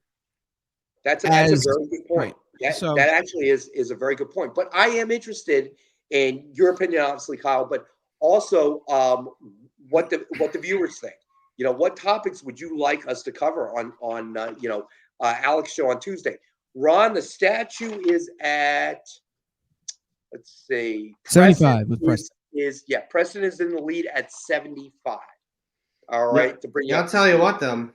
that's a very good point. Right. That actually is a very good point. But I am interested and your opinion, obviously, Kyle, but also what the viewers think. What topics would you like us to cover on Alex's show on Tuesday? Ron, the statue is at, let's see, 75 with Preston. Preston is in the lead at 75. All right, yeah. to bring I'll tell you what, though,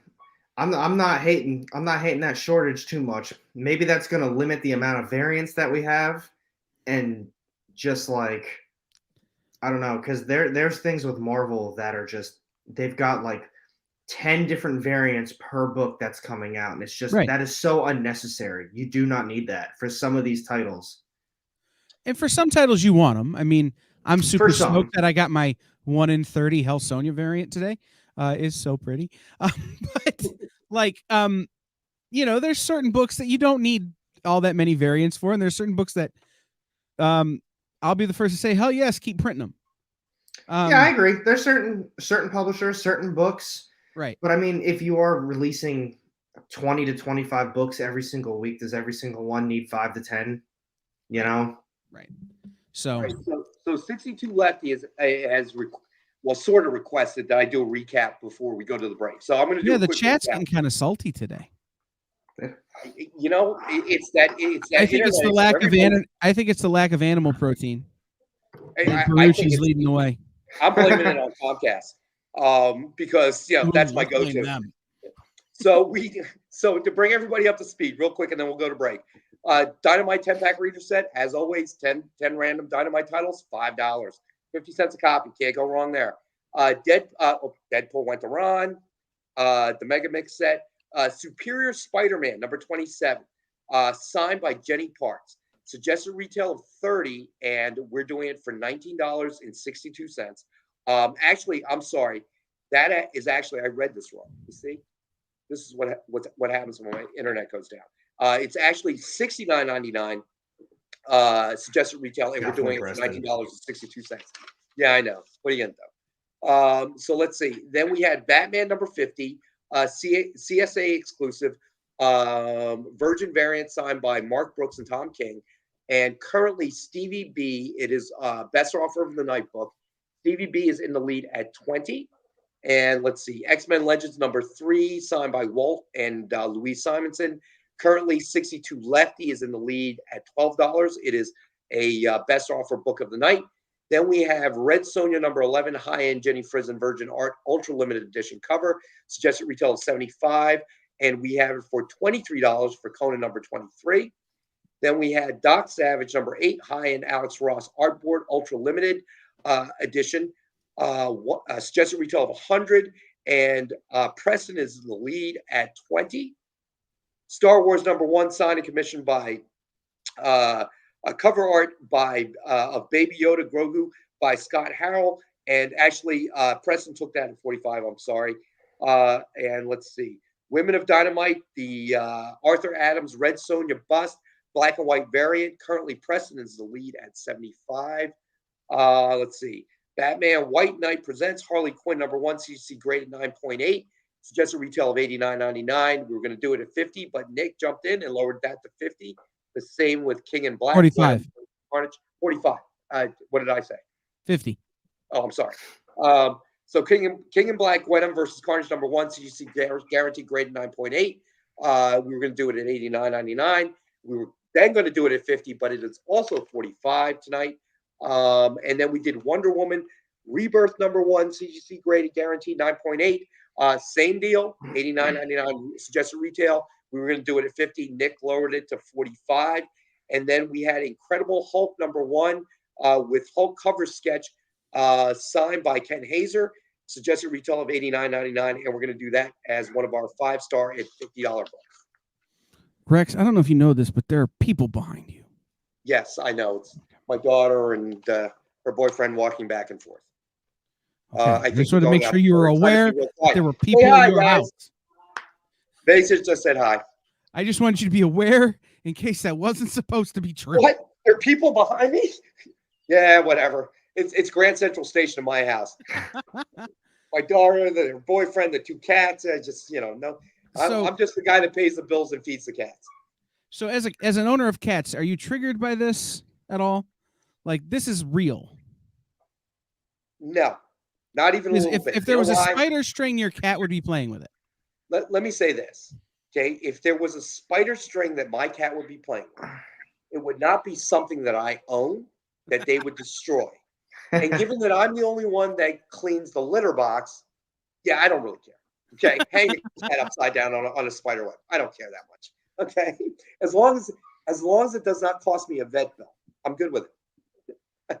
I'm not hating that shortage too much. Maybe that's going to limit the amount of variants that we have, and just like, I don't know, because there's things with Marvel that are just, they've got like 10 different variants per book that's coming out, and it's just that is so unnecessary. You do not need that for some of these titles. And for some titles, you want them. I mean, I'm super stoked that I got my 1 in 30 Hell Sonia variant today. Is so pretty. But like, there's certain books that you don't need all that many variants for, and there's certain books that I'll be the first to say, hell yes, keep printing them. Yeah, I agree. There's certain publishers, certain books. Right. But I mean, if you are releasing 20 to 25 books every single week, does every single one need 5 to 10? Right. So 62 Lefty has sort of requested that I do a recap before we go to the break. So I'm going to do. Yeah, the chat's getting kind of salty today. It's that. I think it's the lack of I think it's the lack of animal protein. Perucci's leading the way. I'm blaming it on Comcast because that's my go-to. So to bring everybody up to speed real quick, and then we'll go to break. Dynamite 10-pack reader set, as always, 10 random Dynamite titles, $5, 50 cents a copy. Can't go wrong there. Deadpool went to Ron. The Mega Mix set, Superior Spider-Man number 27, signed by Jenny Parks. Suggested retail of $30, and we're doing it for $19.62. Actually, I'm sorry. That is actually, I read this wrong. You see, this is what happens when my internet goes down. It's actually $69.99 suggested retail, and we're doing it for $19.62. Yeah, I know. What are you gonna do? So let's see. Then we had Batman number 50, CSA exclusive, Virgin variant signed by Mark Brooks and Tom King. And currently Stevie B, it is best offer of the night book. Stevie B is in the lead at 20. And let's see, X-Men Legends number 3, signed by Walt and Louise Simonson. Currently 62 Lefty is in the lead at $12. It is a best offer book of the night. Then we have Red Sonja number 11, high-end Jenny Frison Virgin Art Ultra Limited Edition cover. Suggested retail of $75. And we have it for $23 for Conan number 23. Then we had Doc Savage number 8, high-end Alex Ross Artboard Ultra Limited Edition. Suggested retail of $100. And Preston is the lead at $20. Star Wars number 1, signed and commissioned by a cover art by of Baby Yoda Grogu by Scott Harrell, and actually Preston took that at $45. I'm sorry. And let's see, Women of Dynamite, the Arthur Adams Red Sonja bust, black and white variant. Currently, Preston is the lead at $75. Let's see, Batman White Knight presents Harley Quinn number 1, CC graded 9.8. Suggested retail of $89.99. We were going to do it at $50, but Nick jumped in and lowered that to $50. The same with King and Black. 45. Carnage. 45. What did I say? 50. Oh, I'm sorry. So King and Black, Gwenom versus Carnage number 1, CGC guaranteed graded 9.8. We were going to do it at $89.99. We were then going to do it at $50, but it is also $45 tonight. And then we did Wonder Woman Rebirth number 1, CGC graded guaranteed 9.8. Same deal, $89.99 suggested retail. We were going to do it at $50. Nick lowered it to $45. And then we had Incredible Hulk number 1 with Hulk cover sketch signed by Ken Hazer. Suggested retail of $89.99. And we're going to do that as one of our 5-star at $50 books. Rex, I don't know if you know this, but there are people behind you. Yes, I know. It's my daughter and her boyfriend walking back and forth. Okay. I just wanted to make sure you were aware there were people in your house. They just said hi. I just wanted you to be aware in case that wasn't supposed to be true. What? There are people behind me? Yeah, whatever. It's Grand Central Station in my house. My daughter, their boyfriend, the 2 cats. I just, no. I'm just the guy that pays the bills and feeds the cats. So as an owner of cats, are you triggered by this at all? Like, this is real. No, not even a little bit. If there was a spider string, your cat would be playing with it. Let me say this, okay? If there was a spider string that my cat would be playing with, it would not be something that I own that they would destroy. And given that I'm the only one that cleans the litter box, yeah, I don't really care. Okay, hang your cat upside down on a spider web. I don't care that much. Okay, as long as it does not cost me a vet bill, I'm good with it.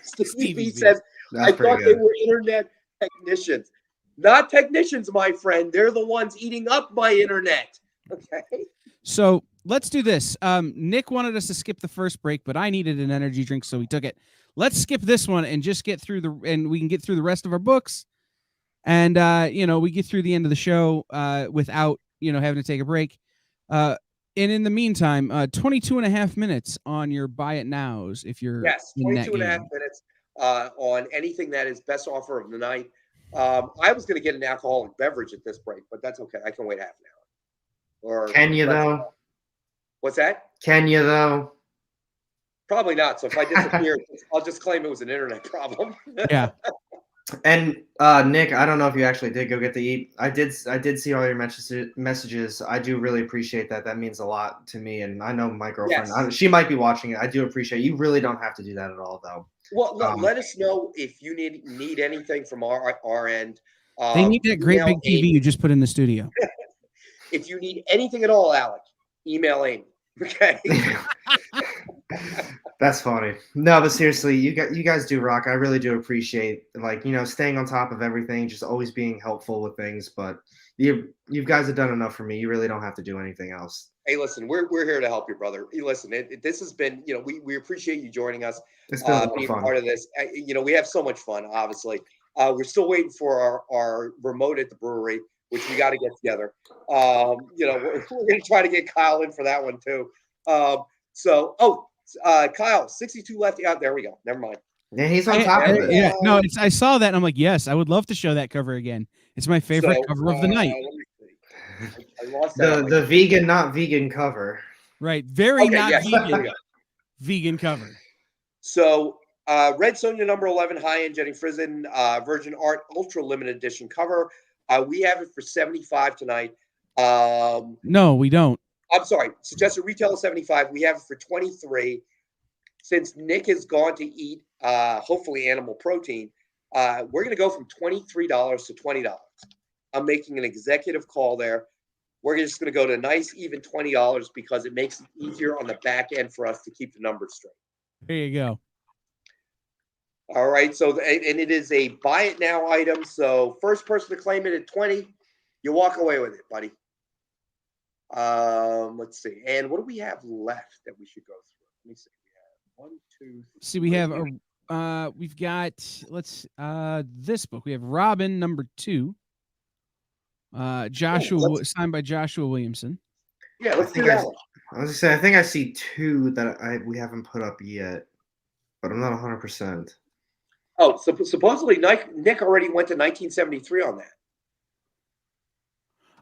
Stevie B says, I thought they were internet technicians. Not technicians, my friend. They're the ones eating up my internet. Okay. So let's do this. Nick wanted us to skip the first break, but I needed an energy drink, so we took it. Let's skip this one and just get through and we can get through the rest of our books. And, we get through the end of the show without, having to take a break. And in the meantime, 22 and a half minutes on your buy it nows. If you're 22 and a half minutes on anything that is best offer of the night. I was going to get an alcoholic beverage at this break, but that's okay. I can wait half an hour. Or can you though? What's that? Can you though? Probably not. So if I disappear, I'll just claim it was an internet problem. Yeah. And Nick, I don't know if you actually did go get to eat. I did see all your messages. I do really appreciate that. That means a lot to me. And I know my girlfriend, she might be watching it. I do appreciate it. You really don't have to do that at all, though. Well, let us know if you need anything from our end. They need that great big TV you just put in the studio. If you need anything at all, Alec, email Amy. Okay. That's funny. No, but seriously, you guys do rock. I really do appreciate staying on top of everything, just always being helpful with things. But you guys have done enough for me. You really don't have to do anything else. Hey, listen, we're here to help you, brother. Listen, this has been, we appreciate you joining us. It's been a lot of being fun. Part of this. We have so much fun. Obviously, we're still waiting for our remote at the brewery, which we got to get together. We're going to try to get Kyle in for that one too. Kyle, 62 left. Yeah, there we go. Never mind. Yeah, he's on top of it. Yeah, no, I saw that and I'm like, yes, I would love to show that cover again. It's my favorite cover of the night. I lost that. The vegan, not vegan cover. Right. Very vegan. Vegan cover. So Red Sonja number 11, high-end Jenny Frison, Virgin Art Ultra Limited Edition cover. We have it for $75 tonight. No, we don't. I'm sorry. Suggested retail is $75. We have it for $23. Since Nick has gone to eat, hopefully animal protein, we're going to go from $23 to $20. I'm making an executive call there. We're just going to go to a nice even $20 because it makes it easier on the back end for us to keep the numbers straight. There you go. All right. So, and it is a buy it now item. So first person to claim it at 20, you walk away with it, buddy. Let's see. And what do we have left that we should go through? Let me see. We have 1, 2, 3. See, we have we've got this book. We have Robin number 2. Joshua signed by Joshua Williamson. Yeah, let's do that one. I was gonna say I think I see 2 that we haven't put up yet, but I'm not 100%. Oh, so supposedly Nick already went to 1973 on that.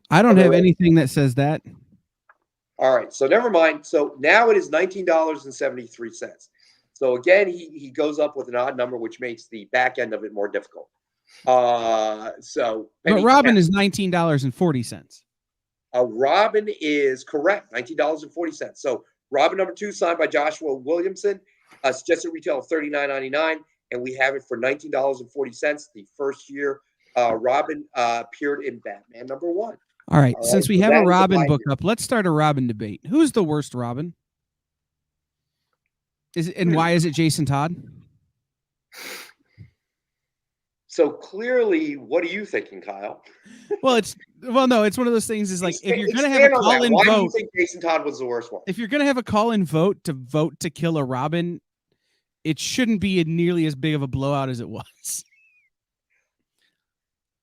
I don't have anything that says that. All right, so never mind. So now it is $19.73. So again, he goes up with an odd number, which makes the back end of it more difficult. But Robin is $19.40. Robin is correct, $19.40. So Robin number 2, signed by Joshua Williamson, suggested retail of $39.99, and we have it for $19.40. The first year Robin appeared in Batman number 1. All right, since we have a Robin book up, let's start a Robin debate. Who's the worst Robin? Why is it Jason Todd? So clearly, what are you thinking, Kyle? No, it's one of those things. Is like if you're gonna have a call-in vote, why do you think Jason Todd was the worst one? If you're gonna have a call-in vote to kill a Robin, it shouldn't be nearly as big of a blowout as it was.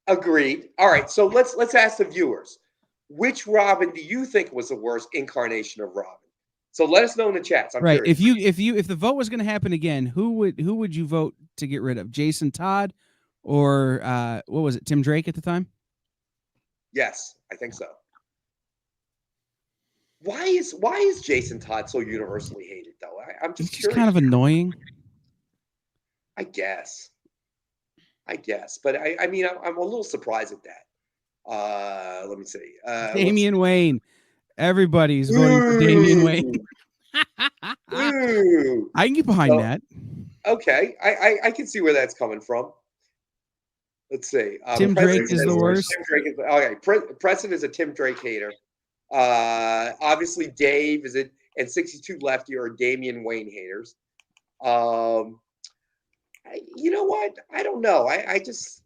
Agreed. All right, so let's ask the viewers, which Robin do you think was the worst incarnation of Robin? So let us know in the chats. I'm right. curious. If the vote was going to happen again, who would you vote to get rid of? Jason Todd or what was it? Tim Drake at the time? Yes, I think so. Why is Jason Todd so universally hated though? I'm just curious. Kind of annoying. I guess, but I mean, I'm a little surprised at that. Let me see. Damian Wayne. Everybody's voting for Damian Wayne. I can get behind that. Okay, I can see where that's coming from. Let's see. Tim Drake is the worst. Tim Drake is, okay, Preston is a Tim Drake hater. Obviously, Dave is it, and 62 Lefty are Damian Wayne haters. You know what? I don't know. I guess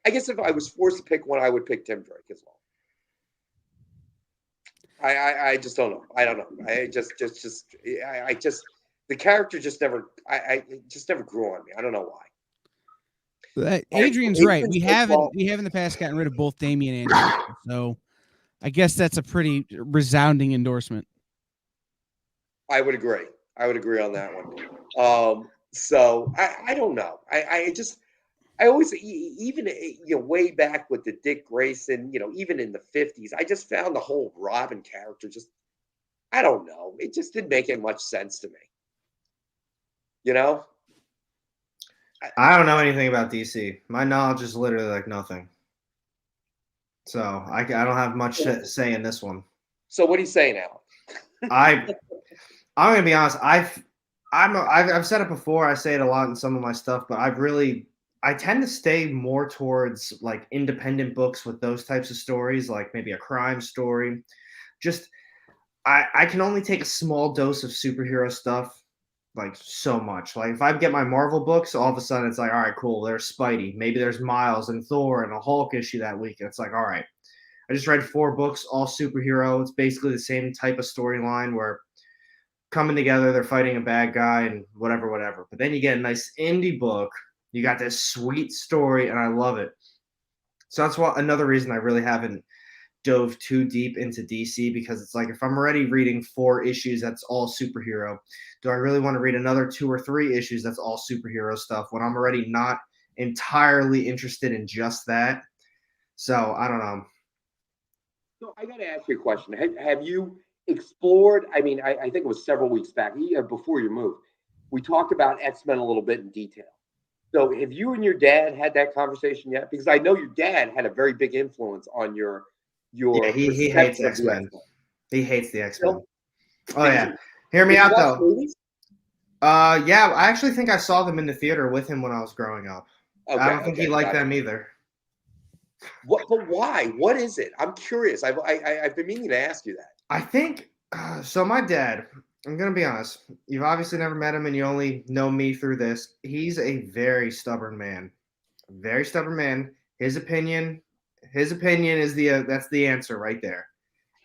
if I was forced to pick one, I would pick Tim Drake as well. I just don't know. I don't know. I just the character just never. It just never grew on me. I don't know why. Adrian's right. We have in the past gotten rid of both Damian and Jason, so I guess that's a pretty resounding endorsement. I would agree on that one. So I don't know. I always, even way back with the Dick Grayson, even in the 50s, I just found the whole Robin character I don't know. It just didn't make any much sense to me. I don't know anything about DC. My knowledge is literally like nothing. So I don't have much say in this one. So what are you saying, Alan? I'm gonna be honest. I've said it before. I say it a lot in some of my stuff, but I tend to stay more towards like independent books with those types of stories, like maybe a crime story. Just I can only take a small dose of superhero stuff. Like so much. Like if I get my Marvel books, all of a sudden it's like, all right, cool. There's Spidey. Maybe there's Miles and Thor and a Hulk issue that week. And it's like, all right. I just read 4 books, all superhero. It's basically the same type of storyline where coming together, they're fighting a bad guy and whatever. But then you get a nice indie book. You got this sweet story, and I love it. So that's another reason I really haven't dove too deep into DC, because it's like if I'm already reading 4 issues that's all superhero, do I really want to read another 2 or 3 issues that's all superhero stuff when I'm already not entirely interested in just that? So I don't know. So I got to ask you a question. Have you explored? I mean, I think it was several weeks back, before your move, we talked about X-Men a little bit in detail. So have you and your dad had that conversation yet? Because I know your dad had a very big influence on your he hates X-Men. He hates the X-Men. Oh yeah. Hear me out though. Movies? Yeah, I actually think I saw them in the theater with him when I was growing up. Okay, I don't think he liked them either. What? But why? What is it? I'm curious. I've been meaning to ask you that. I think so. My dad. I'm gonna be honest. You've obviously never met him, and you only know me through this. He's a very stubborn man. Very stubborn man. His opinion is that's the answer right there.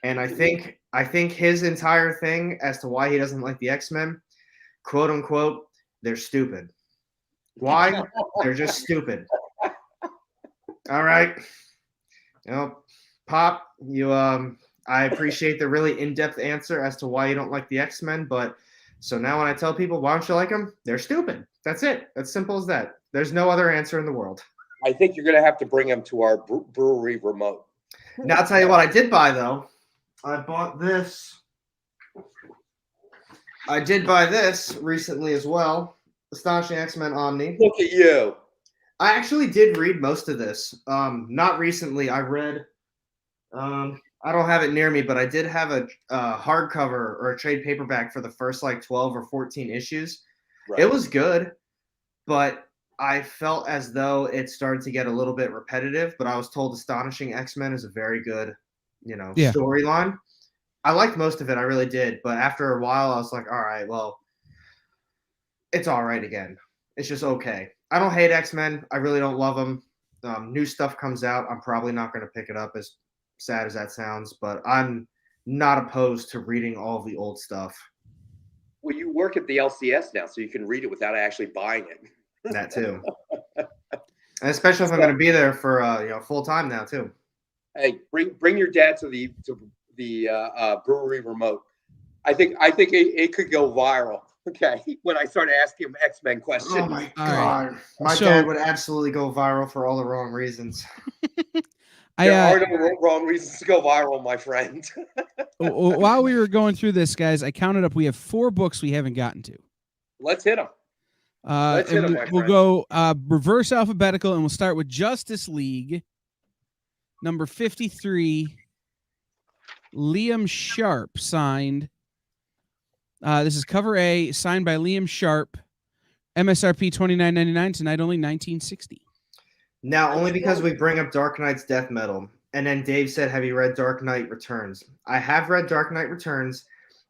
And I think his entire thing as to why he doesn't like the X-Men, quote unquote, they're stupid. Why? They're just stupid. All right. Pop, you I appreciate the really in-depth answer as to why you don't like the X-Men, but so now when I tell people why don't you like them, they're stupid. That's it. That's simple as that. There's no other answer in the world. I think you're going to have to bring them to our brewery remote. Now, I'll tell you what I did buy, though. I bought this. I did buy this recently as well. Astonishing X-Men Omni. Look at you. I actually did read most of this. Not recently. I read I don't have it near me, but I did have a hardcover or a trade paperback for the first like 12 or 14 issues. Right. It was good, but I felt as though it started to get a little bit repetitive, but I was told Astonishing X-Men is a very good, storyline. I liked most of it. I really did. But after a while, I was like, all right, well, it's all right again. It's just okay. I don't hate X-Men. I really don't love them. New stuff comes out. I'm probably not going to pick it up, as sad as that sounds, but I'm not opposed to reading all the old stuff. Well, you work at the LCS now, so you can read it without actually buying it. That too. And especially if I'm going to be there for full time now too. Hey, bring your dad to the brewery remote. I think it could go viral. Okay, when I start asking him X-Men questions. Oh my god, my dad would absolutely go viral for all the wrong reasons. There are no wrong reasons to go viral, my friend. While we were going through this, guys, I counted up. We have 4 books we haven't gotten to. Let's hit them. Let's hit them, my we'll friend. go reverse alphabetical, and we'll start with Justice League, number 53. Liam Sharp signed. This is cover A, signed by Liam Sharp. MSRP $29.99, tonight only $19.60. Now, only because we bring up Dark Knight's death metal, and then Dave said, "Have you read Dark Knight Returns?" I have read Dark Knight Returns,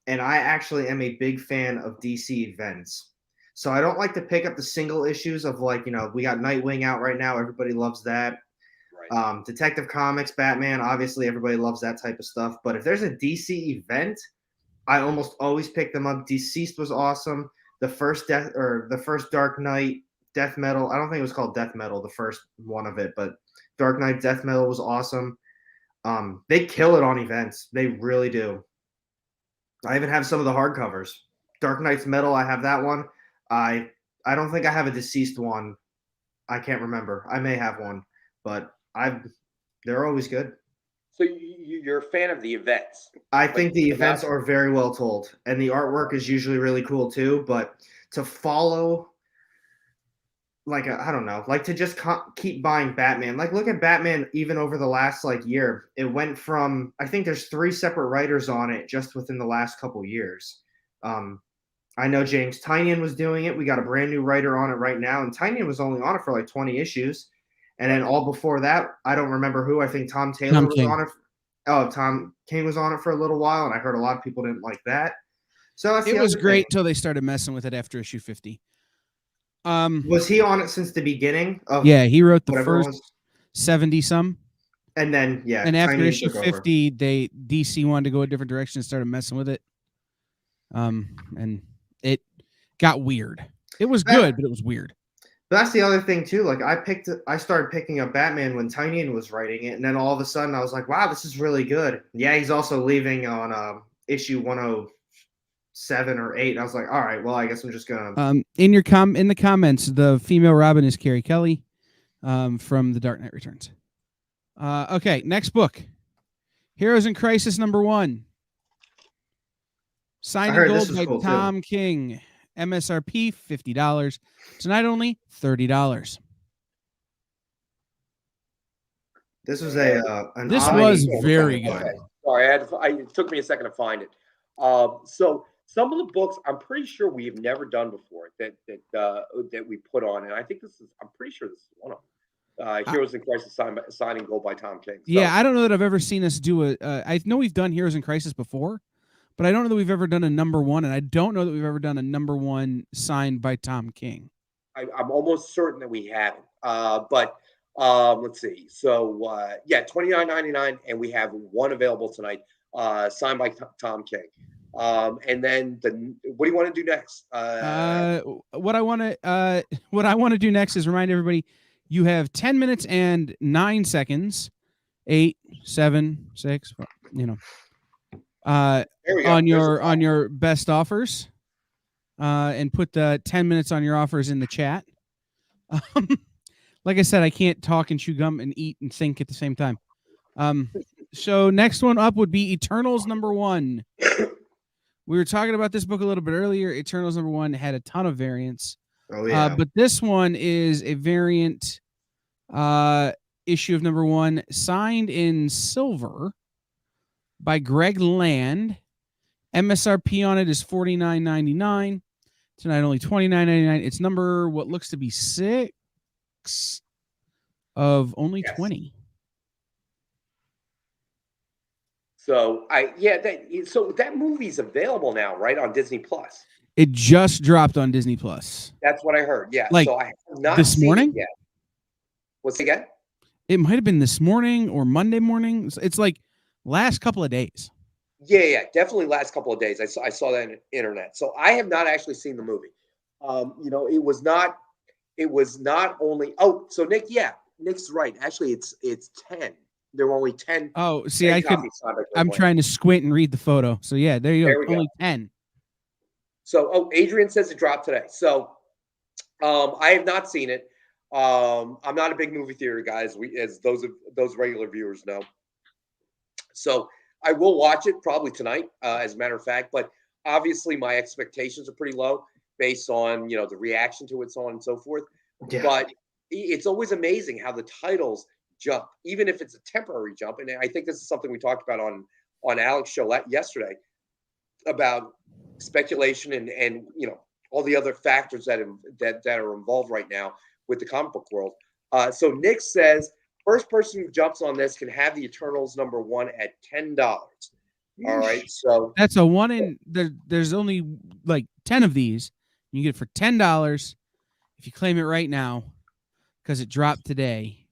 and I actually am a big fan of DC events. So I don't like to pick up the single issues of, like, we got Nightwing out right now. Everybody loves that. Right. Detective Comics, Batman, obviously everybody loves that type of stuff. But if there's a DC event, I almost always pick them up. Deceased was awesome. The first Dark Knight death metal, I don't think it was called death metal, the first one of it, but Dark Knight death metal was awesome. They kill it on events. They really do. I even have some of the hardcovers. Dark Knight's metal, I have that one. I don't think I have a Deceased one. I can't remember. I may have one, but they're always good. So you're a fan of the events? I think the events are very well told, and the artwork is usually really cool too. But to follow, I don't know, to just keep buying Batman. Look at Batman even over the last year. It went from, I think there's 3 separate writers on it just within the last couple years. I know James Tynion was doing it. We got a brand new writer on it right now, and Tynion was only on it for 20 issues. And then all before that, I don't remember who. I think Tom Taylor was on it. Tom King was on it for a little while, and I heard a lot of people didn't like that. So it was great till they started messing with it after issue 50. Was he on it since the beginning? Yeah, he wrote the first 70 some. And then and after issue 50, DC wanted to go a different direction and started messing with it. And it got weird. It was good, but it was weird. But that's the other thing too. I started picking up Batman when Tynion was writing it, and then all of a sudden I was like, "Wow, this is really good." Yeah, he's also leaving on issue 107 or 8. I was like, "All right, well, I guess I'm just gonna." In the comments, the female Robin is Carrie Kelly, from The Dark Knight Returns. Okay, next book, Heroes in Crisis #1. Signed in gold by Tom King. MSRP $50. Tonight only $30. This was was very good. Okay. Sorry, it took me a second to find it. So some of the books I'm pretty sure we've never done before that we put on, and I think I'm pretty sure this is one of them. Heroes in Crisis signed in gold by Tom King. So, yeah, I don't know that I've ever seen us do I know we've done Heroes in Crisis before, but I don't know that we've ever done a #1, and I don't know that we've ever done a #1 signed by Tom King. I'm almost certain that we haven't. But let's see. So $29.99, and we have one available tonight, signed by Tom King. And then what do you want to do next? What I want to do next is remind everybody you have 10 minutes and 9 seconds. 8, 7, 6, on your best offers, and put the 10 minutes on your offers in the chat. Like I said, I can't talk and chew gum and eat and think at the same time. So next one up would be Eternals #1. We were talking about this book a little bit earlier. Eternals #1 had a ton of variants. Oh yeah. But this one is a variant issue of #1, signed in silver by Greg Land. MSRP on it is $49.99. Tonight only $29.99. It's number what looks to be 6 of only 20. So that movie's available now, right, on Disney Plus. It just dropped on Disney Plus. That's what I heard. Yeah. So I have not this seen morning. It yet. What's it again? It might have been this morning or Monday morning. It's last couple of days. Yeah, definitely last couple of days. I saw that on the internet. So I have not actually seen the movie. It was not only. Oh, so Nick's right. Actually, it's 10. There were only 10. Oh, see, I'm trying to squint and read the photo. So yeah, there you go. Only 10. So, Adrian says it dropped today. So, I have not seen it. I'm not a big movie theater guy, as those regular viewers know. So I will watch it probably tonight, as a matter of fact. But obviously, my expectations are pretty low based on the reaction to it, so on and so forth. Yeah. But it's always amazing how the titles jump, even if it's a temporary jump. And I think this is something we talked about on Alex's show yesterday about speculation and all the other factors that are involved right now with the comic book world. So Nick says, first person who jumps on this can have the Eternals #1 at $10. All right, so that's a one in there. There's only like 10 of these. You get it for $10 if you claim it right now because it dropped today.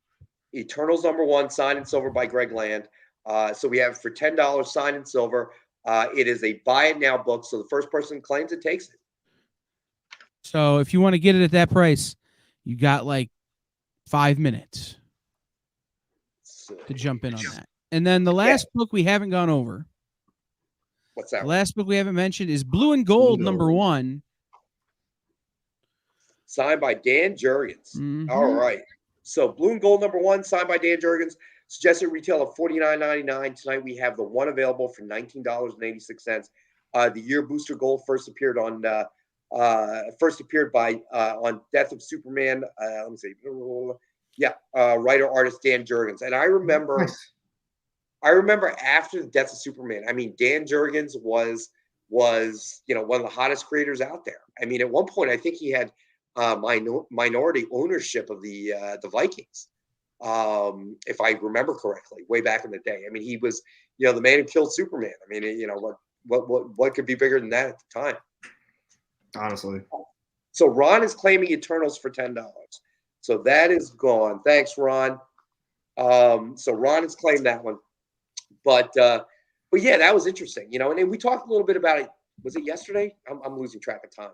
Eternals #1, signed in silver by Greg Land. So we have for $10, signed in silver. It is a buy it now book, so the first person claims it takes it. So if you want to get it at that price, you got like 5 minutes to jump in on that. And then the last book we haven't gone over. What's that? The last book we haven't mentioned is Blue and Gold #1. Signed by Dan Jurgens. Mm-hmm. All right. So Blue and Gold #1, signed by Dan Jurgens. Suggested retail of $49.99. Tonight we have the one available for $19.86. The year Booster Gold first appeared on Death of Superman. Let me see. Writer artist Dan Jurgens. And I remember after the Death of Superman, I mean, Dan Jurgens was one of the hottest creators out there. I mean, at one point I think he had minority ownership of the Vikings. If I remember correctly, way back in the day. I mean, he was, the man who killed Superman. I mean, what could be bigger than that at the time? Honestly. So Ron is claiming Eternals for $10. So that is gone. Thanks, Ron. So Ron has claimed that one. But yeah, that was interesting, and then we talked a little bit about it. Was it yesterday? I'm losing track of time.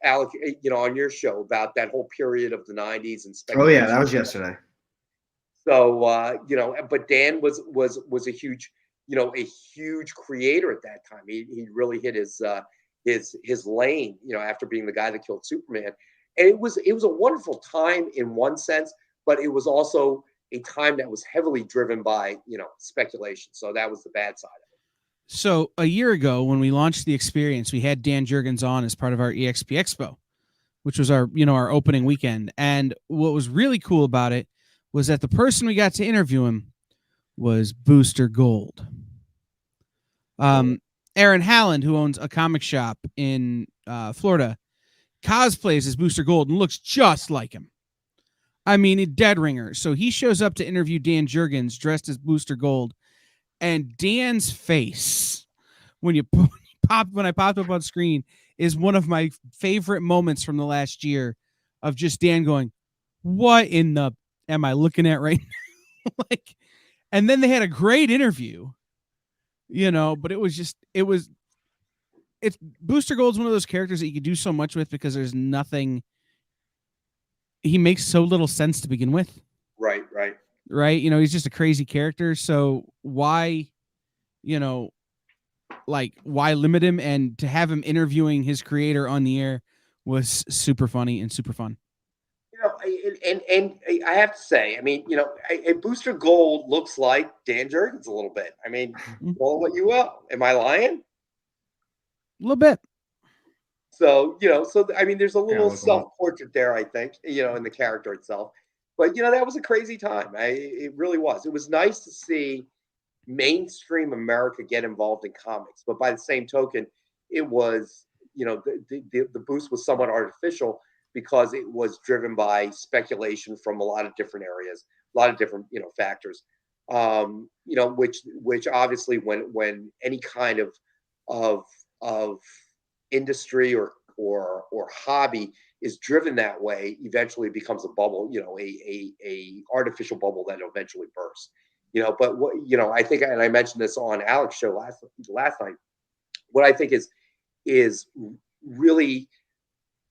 Alec, on your show about that whole period of the 90s and speculation. Oh yeah, that was yesterday. So but Dan was a huge, a huge creator at that time. He really hit his lane, after being the guy that killed Superman. And it was a wonderful time in one sense, but it was also a time that was heavily driven by, speculation. So that was the bad side of it. So a year ago when we launched the experience, we had Dan Jurgens on as part of our EXP Expo, which was our opening weekend. And what was really cool about it was that the person we got to interview him was Booster Gold. Aaron Halland, who owns a comic shop in Florida, cosplays as Booster Gold and looks just like him. I mean, a dead ringer. So he shows up to interview Dan Jurgens dressed as Booster Gold, and Dan's face when I popped up on screen is one of my favorite moments from the last year of just Dan going, "What in the am I looking at right now?" And then they had a great interview, but it's Booster Gold's one of those characters that you could do so much with because there's nothing. He makes so little sense to begin with. Right. He's just a crazy character. So why limit him? And to have him interviewing his creator on the air was super funny and super fun. And I have to say, I mean, a Booster Gold looks like Dan Jurgens a little bit. I mean, well, what you will. Am I lying? A little bit. So, I mean, there's a little self-portrait there, I think, in the character itself. But, that was a crazy time. It really was. It was nice to see mainstream America get involved in comics. But by the same token, it was, the boost was somewhat artificial because it was driven by speculation from a lot of different areas, a lot of different, factors, which obviously when any kind of industry or hobby is driven that way, eventually becomes a bubble, a artificial bubble that eventually bursts. But what I think, and I mentioned this on Alex's show last night, what I think is really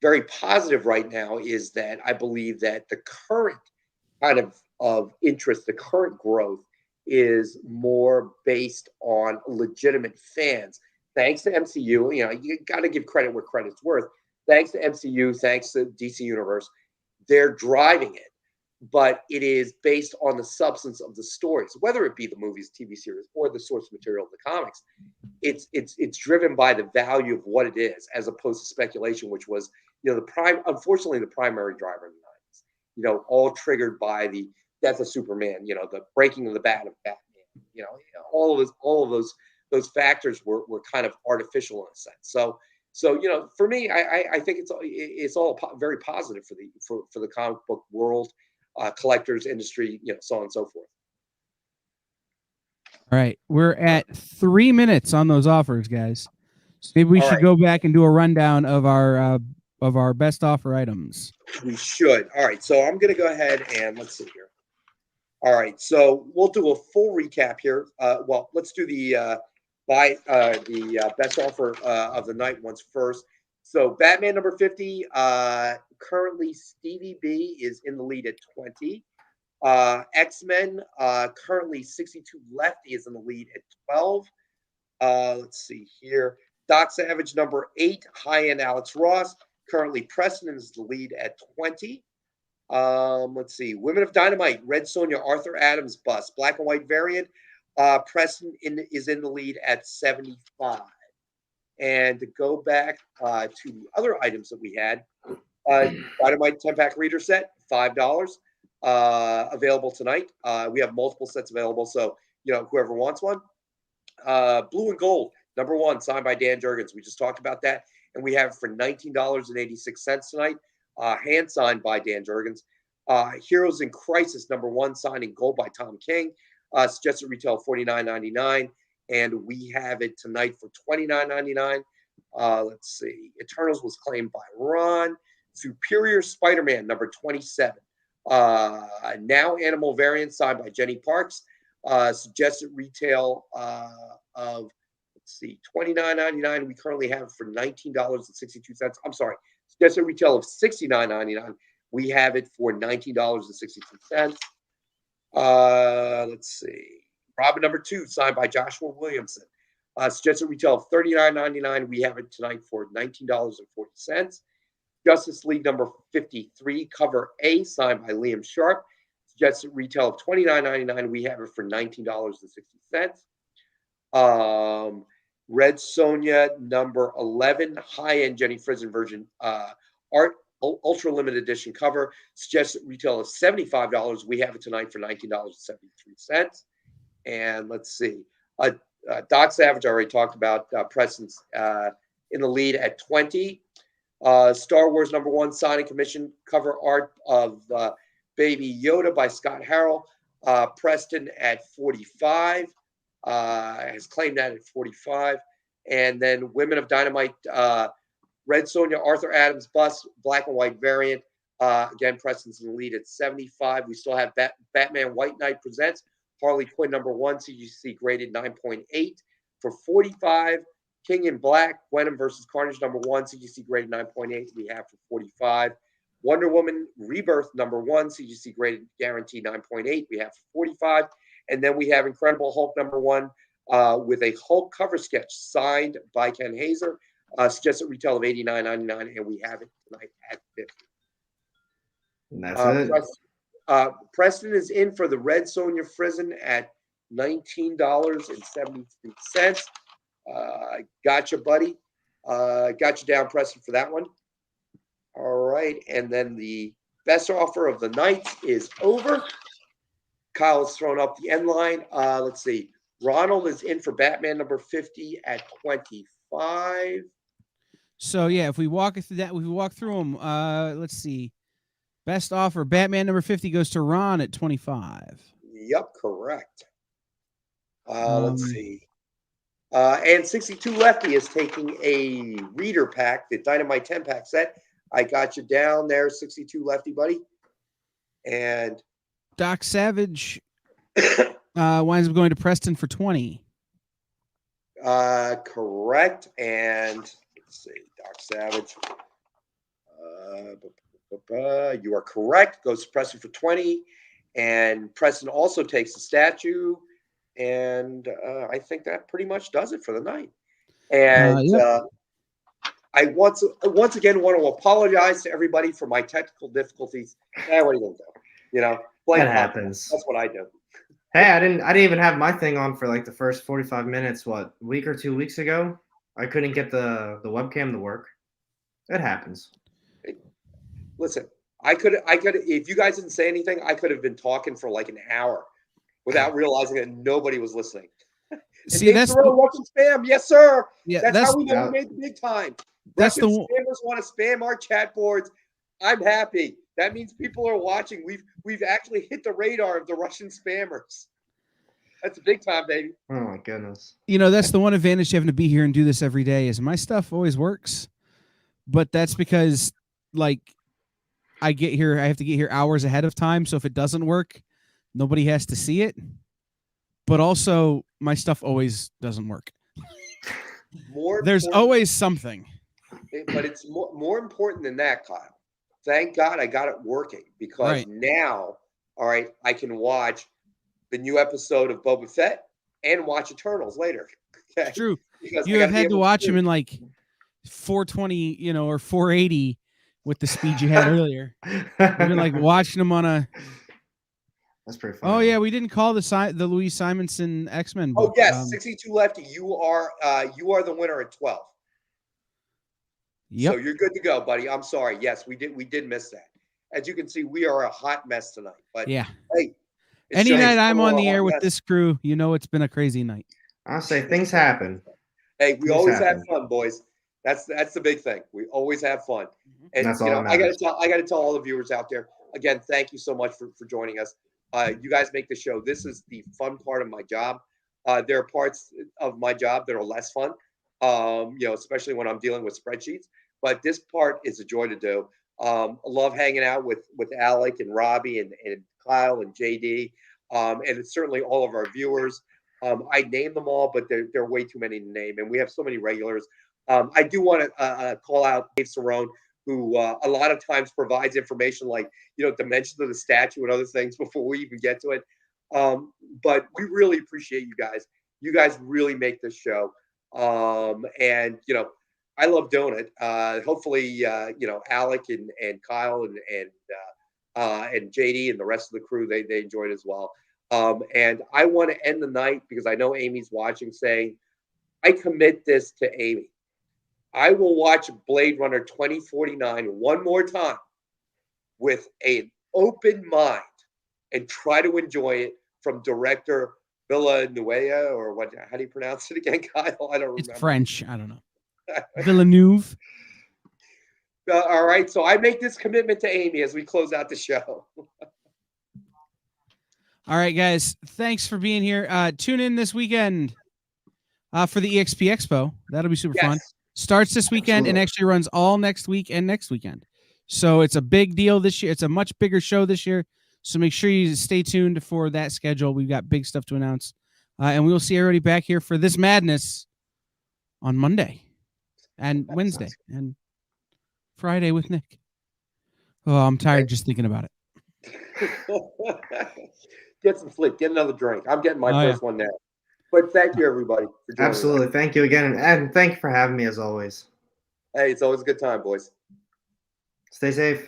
very positive right now is that I believe that the current kind of interest, the current growth is more based on legitimate fans. Thanks to MCU, you got to give credit where credit's worth. Thanks to MCU, thanks to DC Universe, they're driving it, but it is based on the substance of the stories, whether it be the movies, TV series, or the source material of the comics. It's driven by the value of what it is, as opposed to speculation, which was, unfortunately, the primary driver in the 90s. All triggered by the death of Superman, the breaking of the bat of Batman. All of those factors were kind of artificial in a sense. So for me, I think it's all very positive for the comic book world, collectors, industry, so on and so forth. All right, we're at 3 minutes on those offers, guys. So maybe we should go back and do a rundown of our best offer items. We should. All right, so I'm going to go ahead and let's see here. All right, so we'll do a full recap here. Well, let's do the best offer of the night ones first. So Batman number 50, currently Stevie B is in the lead at 20. X-Men, currently 62 Lefty is in the lead at 12. Let's see here. Doc Savage number 8, high-end Alex Ross. Currently Preston is the lead at 20. Let's see. Women of Dynamite, Red Sonja, Arthur Adams bust, black and white variant. Preston is in the lead at 75. And to go back to the other items that we had, Dynamite 10-pack reader set, $5, available tonight. We have multiple sets available, so whoever wants one. Blue and Gold, number 1, signed by Dan Jurgens. We just talked about that, and we have it for $19.86 tonight. Hand signed by Dan Jurgens. Heroes in Crisis, number 1, signed in gold by Tom King. Suggested retail $49.99, and we have it tonight for $29.99. Let's see. Eternals was claimed by Ron. Superior Spider-Man, number 27. Now Animal variant, signed by Jenny Parks. Suggested retail of, let's see, $29.99. We currently have it for $19.62. I'm sorry. Suggested retail of $69.99. We have it for $19.62. Let's see. Robin number 2, signed by Joshua Williamson. Suggested retail of $39.99. We have it tonight for $19.40. Justice League number 53, cover A, signed by Liam Sharp. Suggested retail of $29.99. We have it for $19.60. Red Sonja number 11, high-end Jenny Frison version, art ultra limited edition cover. Suggested retail of $75. We have it tonight for $19.73. And let's see. Doc Savage, I already talked about. Preston's in the lead at 20. Star Wars number 1, signed and commission cover art of Baby Yoda by Scott Harrell. Preston at 45. Has claimed that at 45. And then Women of Dynamite, Red Sonja, Arthur Adams bust, black and white variant. Again, Preston's in the lead at 75. We still have Batman White Knight Presents Harley Quinn number 1, CGC graded 9.8 for 45. King in Black, Venom versus Carnage number 1, CGC graded 9.8. We have for 45. Wonder Woman Rebirth number 1, CGC graded guaranteed 9.8. We have for 45. And then we have Incredible Hulk number 1 with a Hulk cover sketch signed by Ken Hazer. Suggested retail of $89.99, and we have it tonight at 50. And that's it. Preston is in for the Red Sonja Frison at $19.73. Gotcha, buddy. Got you down, Preston, for that one. All right, and then the best offer of the night is over. Kyle has thrown up the end line. Let's see. Ronald is in for Batman number 50 at 25. So yeah, if we walk through that, them. Let's see. Best offer, Batman number 50 goes to Ron at 25. Yep, correct. Let's see. And 62 Lefty is taking a reader pack, the Dynamite 10-pack set. I got you down there, 62 Lefty, buddy. And Doc Savage winds up going to Preston for 20. Correct. And let's see, Doc Savage. You are correct. Goes to Preston for 20. And Preston also takes the statue. And I think that pretty much does it for the night. And I once again want to apologize to everybody for my technical difficulties. What are you gonna do? You know, that happens. That's what I do. Hey, I didn't even have my thing on for like the first 45 minutes. What, a week or 2 weeks ago? I couldn't get the webcam to work. It happens. Listen, I could if you guys didn't say anything, I could have been talking for like an hour without realizing that nobody was listening. See, that's the Russian spam. Yes, sir. Yeah, that's how we know we made the big time. That's Russian spammers want to spam our chat boards. I'm happy. That means people are watching. We've actually hit the radar of the Russian spammers. That's a big time, baby. Oh my goodness. You know, that's the one advantage of having to be here and do this every day is my stuff always works. But that's because like I have to get here hours ahead of time. So if it doesn't work, nobody has to see it. But also my stuff always doesn't work. There's always something. But it's more important than that, Kyle. Thank God I got it working because now, all right, I can watch the new episode of Boba Fett and watch Eternals later. Okay? It's true. Because you have had to watch them in like 420, or 480 with the speed you had earlier. You've been like watching them on a. That's pretty funny. Oh yeah, we didn't call the Louise Simonson X-Men book. Oh yes, 62 left. You are the winner at 12. Yep. So you're good to go, buddy. I'm sorry. Yes, we did miss that. As you can see, we are a hot mess tonight. But yeah, hey, any night I'm on the air with this crew, it's been a crazy night. I'll say things happen. Hey, we always have fun, boys. That's the big thing. We always have fun. And that's all I gotta tell all the viewers out there again. Thank you so much for joining us. You guys make the show. This is the fun part of my job. There are parts of my job that are less fun. Especially when I'm dealing with spreadsheets. But this part is a joy to do. I love hanging out with Alec and Robbie and Kyle and JD, and it's certainly all of our viewers. I name them all, but there are way too many to name, and we have so many regulars. I do want to call out Dave Cerrone, who a lot of times provides information like dimensions of the statue and other things before we even get to it. But we really appreciate you guys. You guys really make this show. And I love doing it. Hopefully, Alec and Kyle and JD and the rest of the crew, they enjoyed it as well. And I want to end the night because I know Amy's watching, saying, I commit this to Amy. I will watch Blade Runner 2049 one more time with an open mind and try to enjoy it from director Villanueva, or what? How do you pronounce it again, Kyle? I don't remember. It's French. I don't know. Villeneuve. All right. So I make this commitment to Amy as we close out the show. All right, guys. Thanks for being here. Tune in this weekend for the EXP Expo. That'll be super fun. Starts this weekend and actually runs all next week and next weekend. So it's a big deal this year. It's a much bigger show this year. So make sure you stay tuned for that schedule. We've got big stuff to announce. And we will see everybody back here for this madness on Monday and Wednesday and Friday with Nick. Oh, I'm tired just thinking about it. Get some sleep. Get another drink. I'm getting my first one now. But thank you, everybody, for joining Absolutely. us. Thank you again. And thank you for having me as always. Hey, it's always a good time, boys. Stay safe.